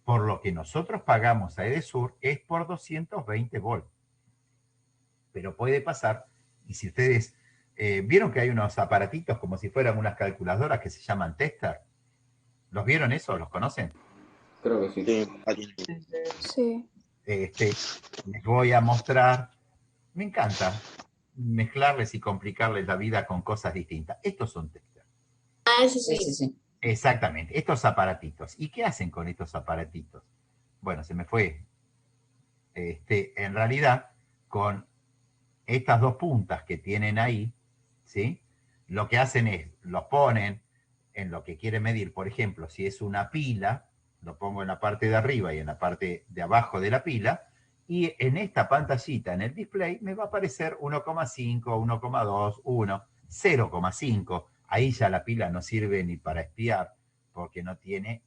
por lo que nosotros pagamos a Edesur, es por 220 volts. Pero puede pasar, y si ustedes vieron que hay unos aparatitos como si fueran unas calculadoras que se llaman tester, ¿los vieron eso? ¿Los conocen? Creo que sí. Sí. Les voy a mostrar. Me encanta mezclarles y complicarles la vida con cosas distintas. Estos son testers. Ah, eso sí. Sí. Exactamente, estos aparatitos. ¿Y qué hacen con estos aparatitos? Bueno, se me fue. En realidad, con estas dos puntas que tienen ahí, ¿sí? Lo que hacen es, los ponen en lo que quieren medir. Por ejemplo, si es una pila, lo pongo en la parte de arriba y en la parte de abajo de la pila, y en esta pantallita, en el display, me va a aparecer 1,5, 1,2, 1, 0,5. Ahí ya la pila no sirve ni para espiar, porque no tiene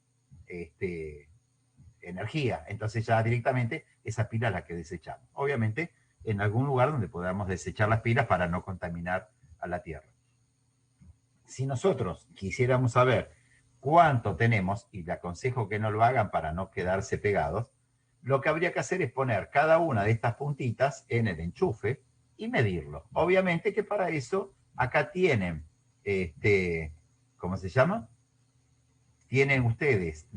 energía. Entonces ya directamente esa pila es la que desechamos. Obviamente en algún lugar donde podamos desechar las pilas para no contaminar a la Tierra. Si nosotros quisiéramos saber cuánto tenemos, y le aconsejo que no lo hagan para no quedarse pegados, lo que habría que hacer es poner cada una de estas puntitas en el enchufe y medirlo. Obviamente que para eso acá tienen, ¿cómo se llama? Tienen ustedes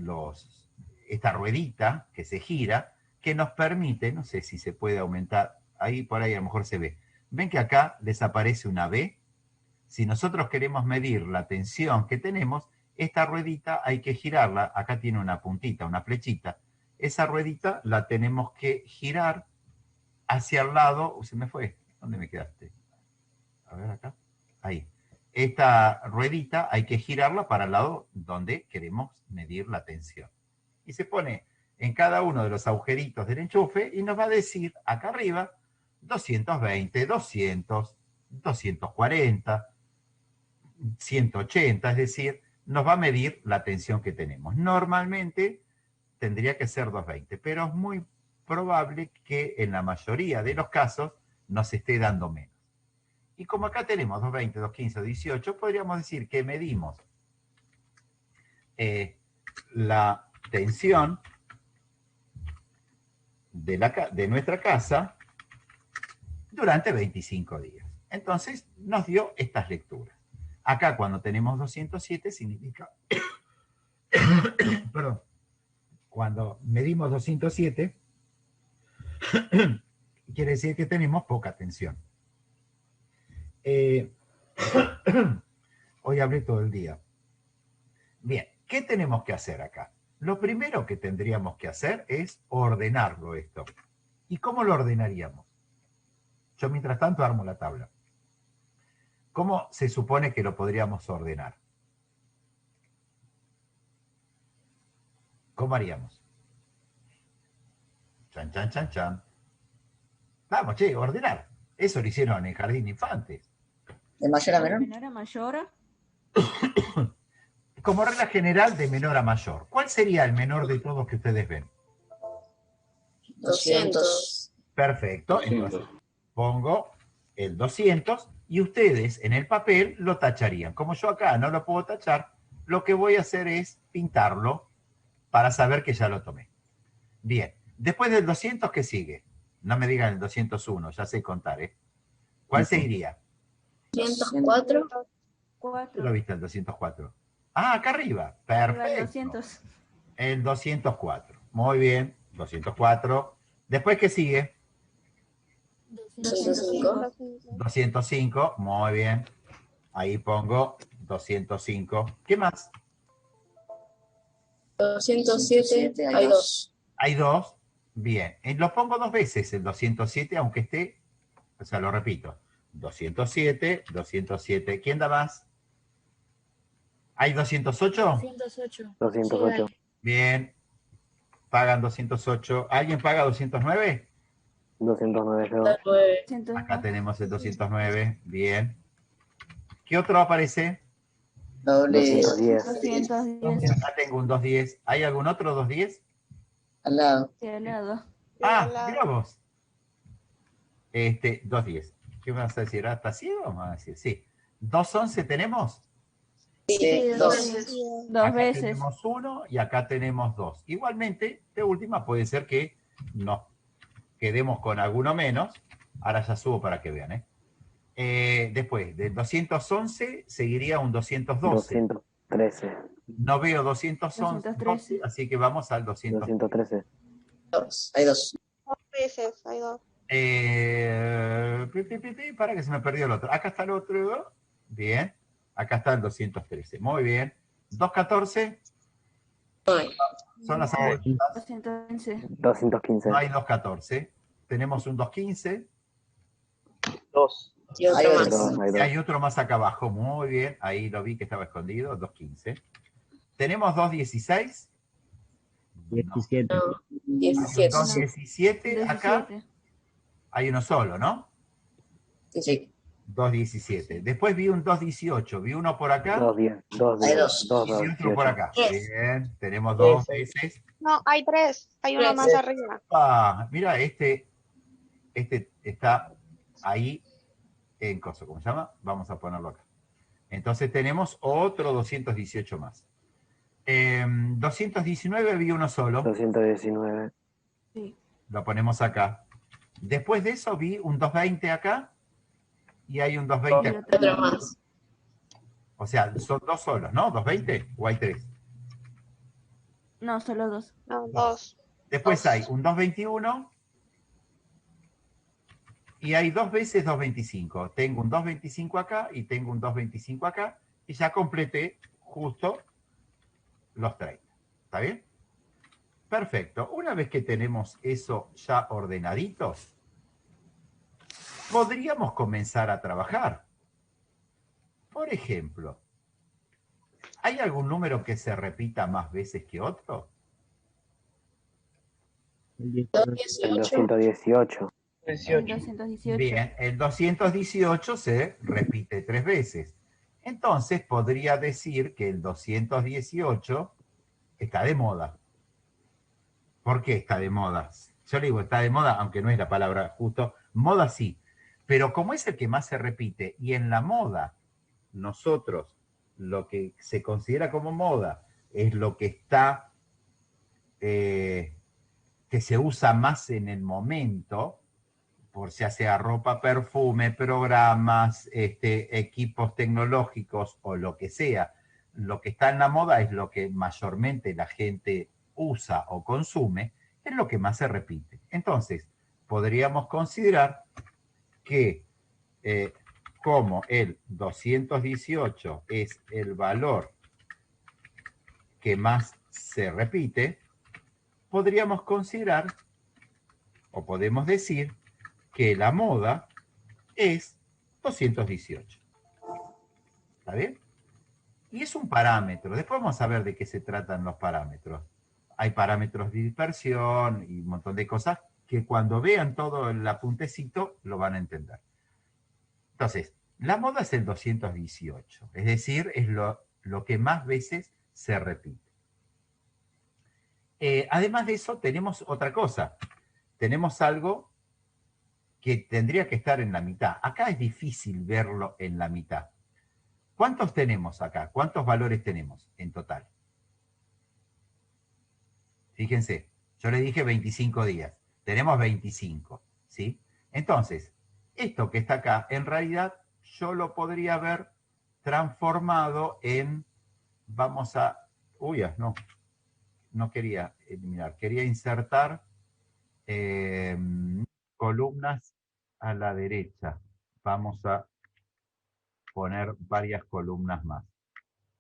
esta ruedita que se gira, que nos permite, no sé si se puede aumentar, ahí por ahí a lo mejor se ve. ¿Ven que acá desaparece una B? Si nosotros queremos medir la tensión que tenemos, esta ruedita hay que girarla, acá tiene una puntita, una flechita. Esa ruedita la tenemos que girar hacia el lado, se me fue, ¿dónde me quedaste? A ver acá, ahí. Esta ruedita hay que girarla para el lado donde queremos medir la tensión. Y se pone en cada uno de los agujeritos del enchufe y nos va a decir acá arriba 220, 200, 240, 180, es decir, nos va a medir la tensión que tenemos. Normalmente tendría que ser 220, pero es muy probable que en la mayoría de los casos nos esté dando menos. Y como acá tenemos 220, 215, 18, podríamos decir que medimos la tensión de nuestra casa durante 25 días. Entonces nos dio estas lecturas. Acá cuando tenemos 207 significa, perdón, cuando medimos 207, quiere decir que tenemos poca tensión. Hoy hablé todo el día. Bien, ¿qué tenemos que hacer acá? Lo primero que tendríamos que hacer es ordenarlo esto. ¿Y cómo lo ordenaríamos? Yo mientras tanto armo la tabla. ¿Cómo se supone que lo podríamos ordenar? ¿Cómo haríamos? Chan, chan, chan, chan. Vamos, che, ordenar. Eso lo hicieron en el jardín de infantes. ¿De mayor a menor? ¿De menor a mayor? Como regla general, de menor a mayor. ¿Cuál sería el menor de todos que ustedes ven? 200. Perfecto. Entonces, pongo el 200 y ustedes en el papel lo tacharían. Como yo acá no lo puedo tachar, lo que voy a hacer es pintarlo para saber que ya lo tomé. Bien. Después del 200, ¿qué sigue? No me digan el 201, ya sé contar, ¿eh? ¿Cuál seguiría? 204. ¿Tú lo viste el 204? Ah, acá arriba. Perfecto. 200. El 204. Muy bien. 204. Después, ¿qué sigue? 205. 205. Muy bien. Ahí pongo 205. ¿Qué más? 207. Hay dos. Hay dos. Bien. Lo pongo dos veces el 207, aunque esté, o sea, lo repito. 207, 207. ¿Quién da más? ¿Hay 208? 208. 208. Bien. Pagan 208. ¿Alguien paga 209? 209 yo. 9. Acá tenemos el 209. Bien. ¿Qué otro aparece? Doble 210. 210. Acá tengo un 210. ¿Hay algún otro 210? al lado. Sí, al lado. Ah, mira vos. 210. ¿Qué me vas a decir? ¿Hasta ciego? Vamos a decir, sí. 211 tenemos. Sí, dos. Dos Acá veces. tenemos uno y acá tenemos dos. Igualmente, de última puede ser que nos quedemos con alguno menos. Ahora ya subo para que vean, después, del 211 seguiría un 212. 213. No veo 211, 213. así que vamos al 200. 213. Dos. Hay dos. Dos veces, hay dos. Para que se me perdió el otro. Acá está el otro. Bien. Acá está el 213. Muy bien. 214. No hay. Son las abuelitas. 215. 215. No hay 214. Tenemos un 215. Dos. Y otro Hay más. otro. Hay Y dos. hay otro más acá abajo. Muy bien. Ahí lo vi que estaba escondido. 215. Tenemos 216. 17. No. 17. 217. Acá 17. hay uno solo, ¿no? Sí, sí. 217. Después vi un 218. Vi uno por acá 210. 210. Hay dos. 2, y vi otro por acá. Tres. Bien. Tenemos dos veces. No, hay tres. Hay uno Tres. más arriba. Ah, mira, este está ahí en ¿cómo se llama? Vamos a ponerlo acá. Entonces tenemos otro 218 más. 219 había uno solo. 219. Sí. Lo ponemos acá. Después de eso vi un 220 acá y hay un 220 Y acá. Otro más. O sea, son dos solos, ¿no? ¿220 o hay tres? No, solo dos. No, 2. Después Dos. hay un 221 y hay dos veces 225. Tengo un 225 acá y tengo un 225 acá y ya completé justo los 30. ¿Está bien? Perfecto. Una vez que tenemos eso ya ordenaditos, podríamos comenzar a trabajar. Por ejemplo, ¿hay algún número que se repita más veces que otro? El 218. 218. El 18. 218. Bien, el 218 se repite 3 veces. Entonces podría decir que el 218 está de moda. ¿Por qué está de moda? Yo le digo está de moda, aunque no es la palabra justo. Moda sí. Pero como es el que más se repite, y en la moda, nosotros, lo que se considera como moda, es lo que está, que se usa más en el momento, por ya sea ropa, perfume, programas, equipos tecnológicos o lo que sea. Lo que está en la moda es lo que mayormente la gente usa o consume, es lo que más se repite. Entonces, podríamos considerar que como el 218 es el valor que más se repite, podríamos considerar o podemos decir que la moda es 218. ¿Está bien? Y es un parámetro. Después vamos a ver de qué se tratan los parámetros. Hay parámetros de dispersión y un montón de cosas que cuando vean todo el apuntecito lo van a entender. Entonces, la moda es el 218, es decir, es lo que más veces se repite. Además de eso, tenemos otra cosa. Tenemos algo que tendría que estar en la mitad. Acá es difícil verlo en la mitad. ¿Cuántos tenemos acá? ¿Cuántos valores tenemos en total? Fíjense, yo le dije 25 días. Tenemos 25, ¿sí? Entonces, esto que está acá, en realidad, yo lo podría haber transformado en, vamos a, no quería eliminar, quería insertar columnas a la derecha. Vamos a poner varias columnas más.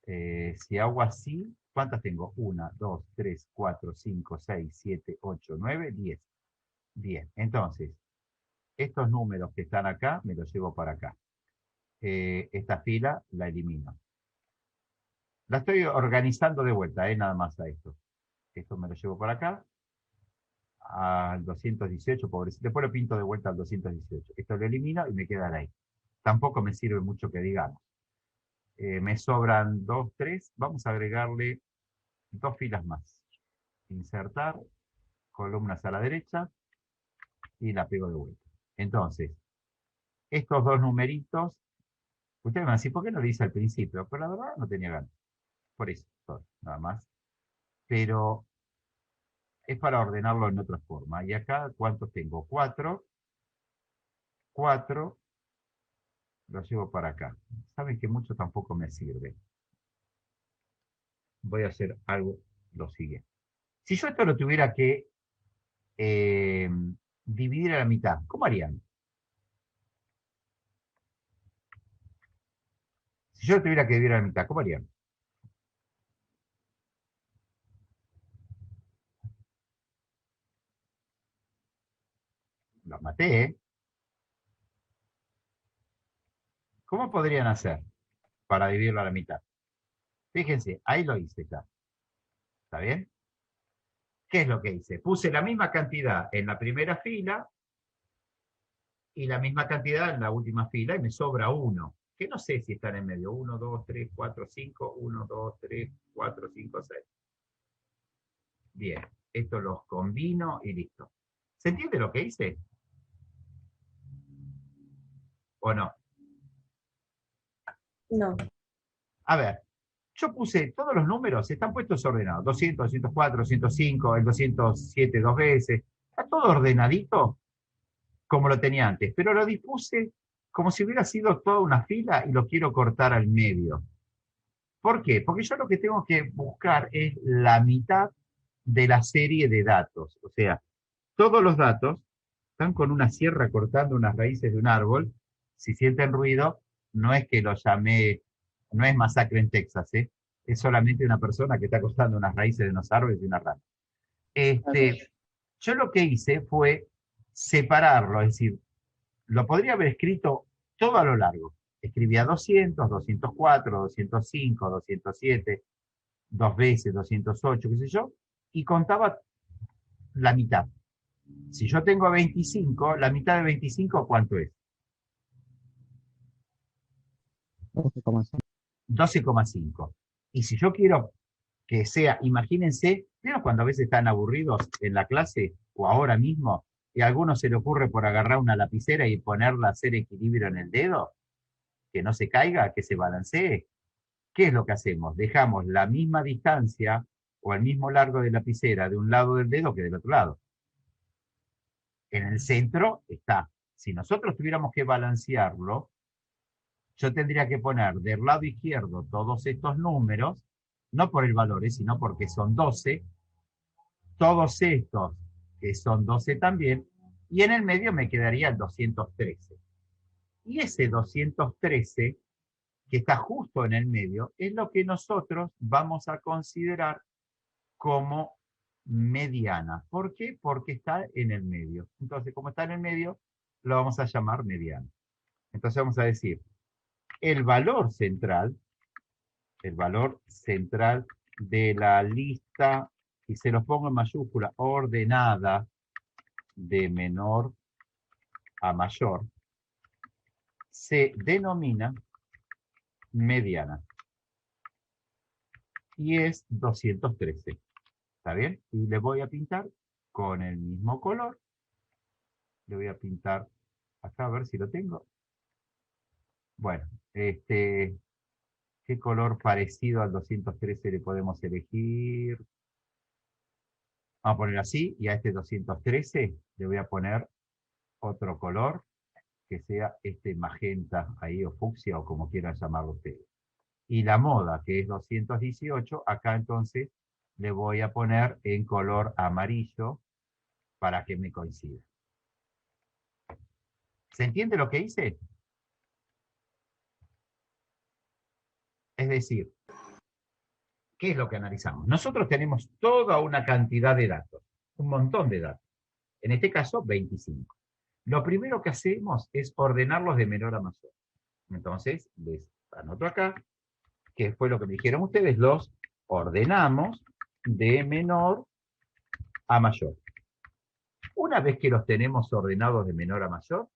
Si hago así, ¿cuántas tengo? 1, 2, 3, 4, 5, 6, 7, 8, 9, 10. Bien, entonces, estos números que están acá, me los llevo para acá. Esta fila la elimino. La estoy organizando de vuelta, nada más a esto. Esto me lo llevo para acá. Al 218, pobrecito. Después lo pinto de vuelta al 218. Esto lo elimino y me queda ahí. Tampoco me sirve mucho que digamos. Me sobran 2, 3. Vamos a agregarle 2 filas más. Insertar, columnas a la derecha y la pego de vuelta. Entonces, estos dos numeritos, ustedes me van a decir, ¿por qué no lo hice al principio? Pero la verdad no tenía ganas. Por eso, nada más. Pero es para ordenarlo en otra forma. Y acá, ¿cuántos tengo? 4. 4. Lo llevo para acá. Saben que mucho tampoco me sirve. Voy a hacer algo, lo siguiente. Si yo esto lo tuviera que dividir a la mitad, ¿cómo harían? Si yo lo tuviera que dividir a la mitad, ¿cómo harían? Los maté, ¿eh? ¿Cómo podrían hacer para dividirlo a la mitad? Fíjense, ahí lo hice ya. ¿Está bien? ¿Qué es lo que hice? Puse la misma cantidad en la primera fila y la misma cantidad en la última fila y me sobra 1. Que no sé si están en medio. 1, 2, 3, 4, 5. 1, 2, 3, 4, 5, 6. Bien, esto los combino y listo. ¿Se entiende lo que hice? ¿O no? No. A ver, Yo puse todos los números, están puestos ordenados. 200, 204, 205, el 207 dos veces. Está todo ordenadito como lo tenía antes, pero lo dispuse como si hubiera sido toda una fila y lo quiero cortar al medio. ¿Por qué? Porque yo lo que tengo que buscar es la mitad de la serie de datos. O sea, todos los datos están con una sierra cortando unas raíces de un árbol. Si sienten ruido, no es que lo llamé, no es Masacre en Texas, ¿eh? Es solamente una persona que está cortando unas raíces de unos árboles y una rama. Yo lo que hice fue separarlo, es decir, lo podría haber escrito todo a lo largo. Escribía 200, 204, 205, 207, dos veces, 208, qué sé yo, y contaba la mitad. Si yo tengo 25, la mitad de 25, ¿cuánto es? 12,5. 12,5. Y si yo quiero que sea, imagínense, ¿vieron cuando a veces están aburridos en la clase o ahora mismo y a alguno se le ocurre por agarrar una lapicera y ponerla a hacer equilibrio en el dedo? Que no se caiga, que se balancee. ¿Qué es lo que hacemos? Dejamos la misma distancia o el mismo largo de lapicera de un lado del dedo que del otro lado. En el centro está. Si nosotros tuviéramos que balancearlo, yo tendría que poner del lado izquierdo todos estos números, no por el valor, sino porque son 12, todos estos que son 12 también, y en el medio me quedaría el 213. Y ese 213, que está justo en el medio, es lo que nosotros vamos a considerar como mediana. ¿Por qué? Porque está en el medio. Entonces, como está en el medio, lo vamos a llamar mediana. Entonces vamos a decir, el valor central de la lista, y se los pongo en mayúscula, ordenada de menor a mayor, se denomina mediana. Y es 213. ¿Está bien? Y le voy a pintar con el mismo color. Le voy a pintar acá a ver si lo tengo. Bueno, ¿qué color parecido al 213 le podemos elegir? Vamos a poner así, y a este 213 le voy a poner otro color, que sea este magenta ahí, o fucsia, o como quieran llamarlo ustedes. Y la moda, que es 218, acá entonces le voy a poner en color amarillo para que me coincida. ¿Se entiende lo que hice? Es decir, ¿qué es lo que analizamos? Nosotros tenemos toda una cantidad de datos, un montón de datos. En este caso, 25. Lo primero que hacemos es ordenarlos de menor a mayor. Entonces, les anoto acá, que fue lo que me dijeron ustedes, los ordenamos de menor a mayor. Una vez que los tenemos ordenados de menor a mayor,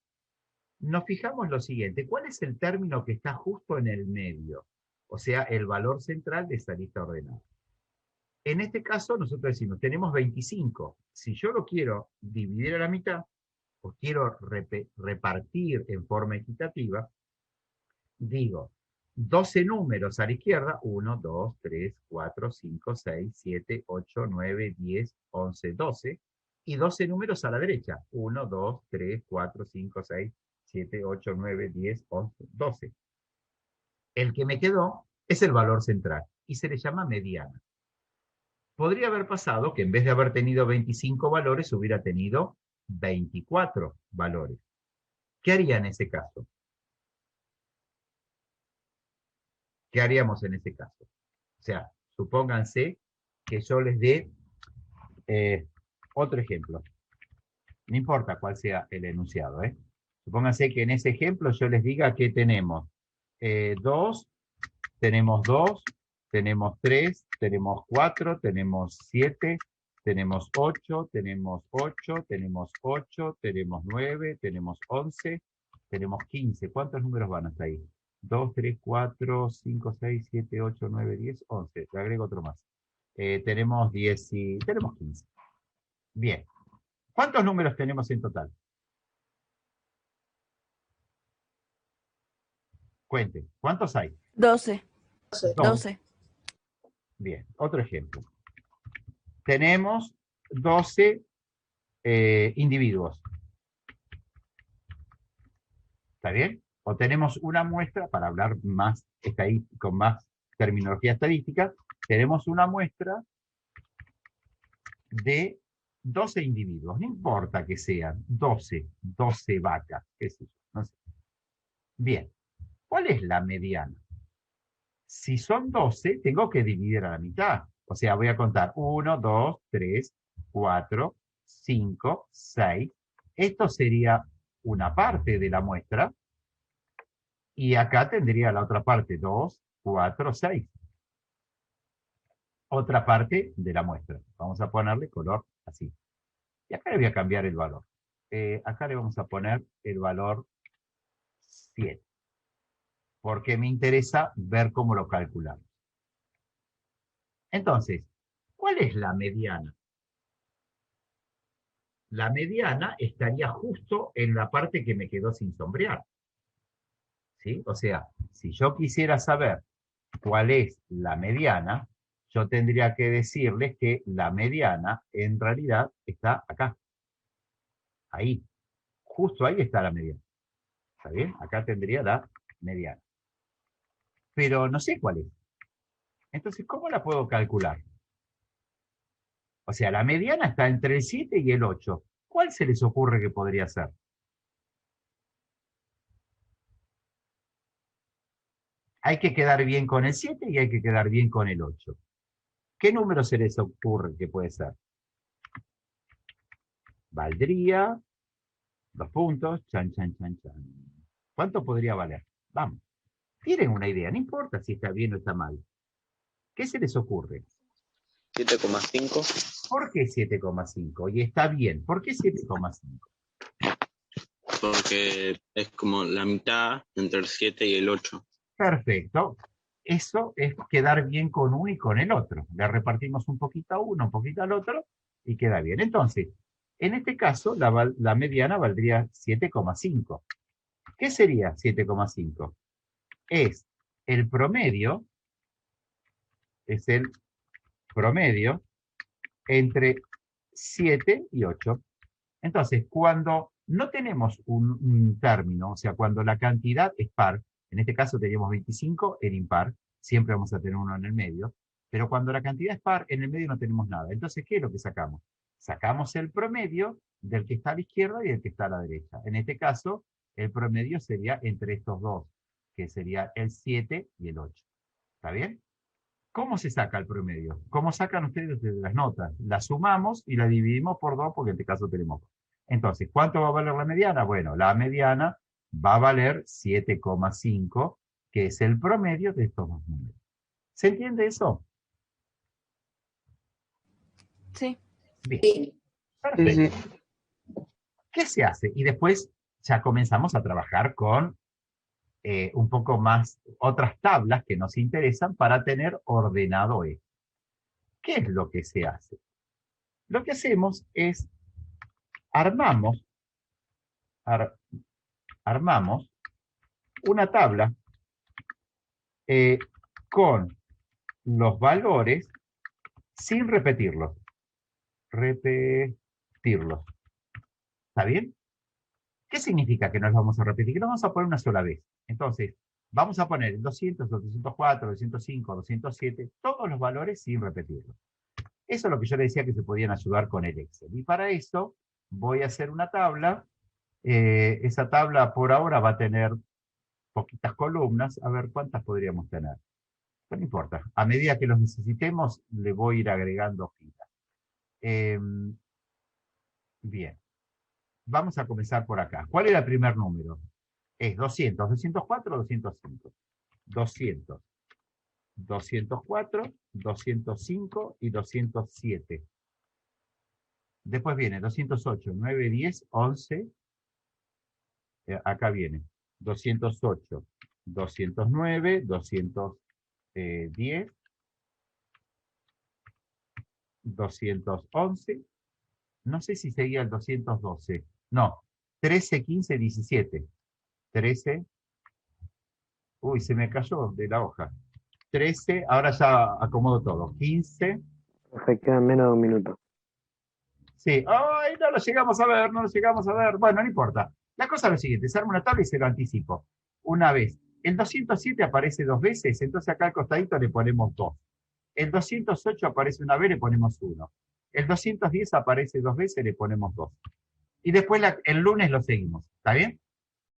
nos fijamos lo siguiente, ¿cuál es el término que está justo en el medio? O sea, el valor central de esa lista ordenada. En este caso, nosotros decimos, tenemos 25. Si yo lo quiero dividir a la mitad, o quiero repartir en forma equitativa, digo, 12 números a la izquierda, 1, 2, 3, 4, 5, 6, 7, 8, 9, 10, 11, 12, y 12 números a la derecha, 1, 2, 3, 4, 5, 6, 7, 8, 9, 10, 11, 12. El que me quedó es el valor central, y se le llama mediana. Podría haber pasado que en vez de haber tenido 25 valores, hubiera tenido 24 valores. ¿Qué haría en ese caso? ¿Qué haríamos en ese caso? O sea, supónganse que yo les dé otro ejemplo. No importa cuál sea el enunciado. Supónganse que en ese ejemplo yo les diga que tenemos 2, tenemos 2, tenemos 3, tenemos 4, tenemos 7, tenemos 8, tenemos 8, tenemos 8, tenemos 9, tenemos 11, tenemos 15. ¿Cuántos números van hasta ahí? 2, 3, 4, 5, 6, 7, 8, 9, 10, 11. Le agrego otro más. Tenemos 10 y tenemos 15. Bien. ¿Cuántos números tenemos en total? Cuente. ¿Cuántos hay? 12. 12. 12. Bien, otro ejemplo. Tenemos 12 individuos. ¿Está bien? O tenemos una muestra, para hablar más con más terminología estadística, tenemos una muestra de 12 individuos. No importa que sean 12 vacas, qué sé yo, no sé. Bien, ¿cuál es la mediana? Si son 12, tengo que dividir a la mitad. O sea, voy a contar 1, 2, 3, 4, 5, 6. Esto sería una parte de la muestra. Y acá tendría la otra parte, 2, 4, 6. Otra parte de la muestra. Vamos a ponerle color así. Y acá le voy a cambiar el valor. Acá le vamos a poner el valor 7. Porque me interesa ver cómo lo calculamos. Entonces, ¿cuál es la mediana? La mediana estaría justo en la parte que me quedó sin sombrear. ¿Sí? O sea, si yo quisiera saber cuál es la mediana, yo tendría que decirles que la mediana en realidad está acá. Ahí. Justo ahí está la mediana. ¿Está bien? Acá tendría la mediana. Pero no sé cuál es. Entonces, ¿cómo la puedo calcular? O sea, la mediana está entre el 7 y el 8. ¿Cuál se les ocurre que podría ser? Hay que quedar bien con el 7 y hay que quedar bien con el 8. ¿Qué número se les ocurre que puede ser? Valdría, 2 puntos, chan, chan, chan, chan. ¿Cuánto podría valer? Vamos. Tienen una idea, no importa si está bien o está mal. ¿Qué se les ocurre? 7,5. ¿Por qué 7,5? Y está bien. ¿Por qué 7,5? Porque es como la mitad entre el 7 y el 8. Perfecto. Eso es quedar bien con uno y con el otro. Le repartimos un poquito a uno, un poquito al otro, y queda bien. Entonces, en este caso, la mediana valdría 7,5. ¿Qué sería 7,5? Es el promedio entre 7 y 8. Entonces, cuando no tenemos un término, o sea, cuando la cantidad es par, en este caso teníamos 25, era impar, siempre vamos a tener uno en el medio, pero cuando la cantidad es par, en el medio no tenemos nada. Entonces, ¿qué es lo que sacamos? Sacamos el promedio del que está a la izquierda y del que está a la derecha. En este caso, el promedio sería entre estos dos, que sería el 7 y el 8. ¿Está bien? ¿Cómo se saca el promedio? ¿Cómo sacan ustedes desde las notas? La sumamos y la dividimos por 2, porque en este caso tenemos 2. Entonces, ¿cuánto va a valer la mediana? Bueno, la mediana va a valer 7,5, que es el promedio de estos dos números. ¿Se entiende eso? Sí. Bien. Sí. Perfecto. ¿Qué se hace? Y después ya comenzamos a trabajar con un poco más otras tablas que nos interesan para tener ordenado esto. ¿Qué es lo que se hace? Lo que hacemos es armamos una tabla con los valores sin repetirlos. ¿Está bien? ¿Qué significa que no los vamos a repetir? Que los vamos a poner una sola vez. Entonces, vamos a poner el 200, 204, 205, 207, todos los valores sin repetirlos. Eso es lo que yo le decía que se podían ayudar con el Excel. Y para eso voy a hacer una tabla. Esa tabla por ahora va a tener poquitas columnas. A ver, ¿cuántas podríamos tener? No importa. A medida que los necesitemos, le voy a ir agregando filas. Bien. Vamos a comenzar por acá. ¿Cuál era el primer número? Es 200, 204, 205. 200, 204, 205 y 207. Después viene 208, 9, 10, 11. Acá viene 208, 209, 210, 211. No sé si seguía el 212. No, 13, 15, 17. 13. Uy, se me cayó de la hoja. 13, ahora ya acomodo todo. 15. Profe, quedan menos de un minuto. Sí, ay, no lo llegamos a ver, no lo llegamos a ver. Bueno, no importa. La cosa es lo siguiente, se arma una tabla y se lo anticipo. Una vez. El 207 aparece 2 veces, entonces acá al costadito le ponemos 2. El 208 aparece una vez, le ponemos 1. El 210 aparece 2 veces, le ponemos 2. Y después el lunes lo seguimos. ¿Está bien?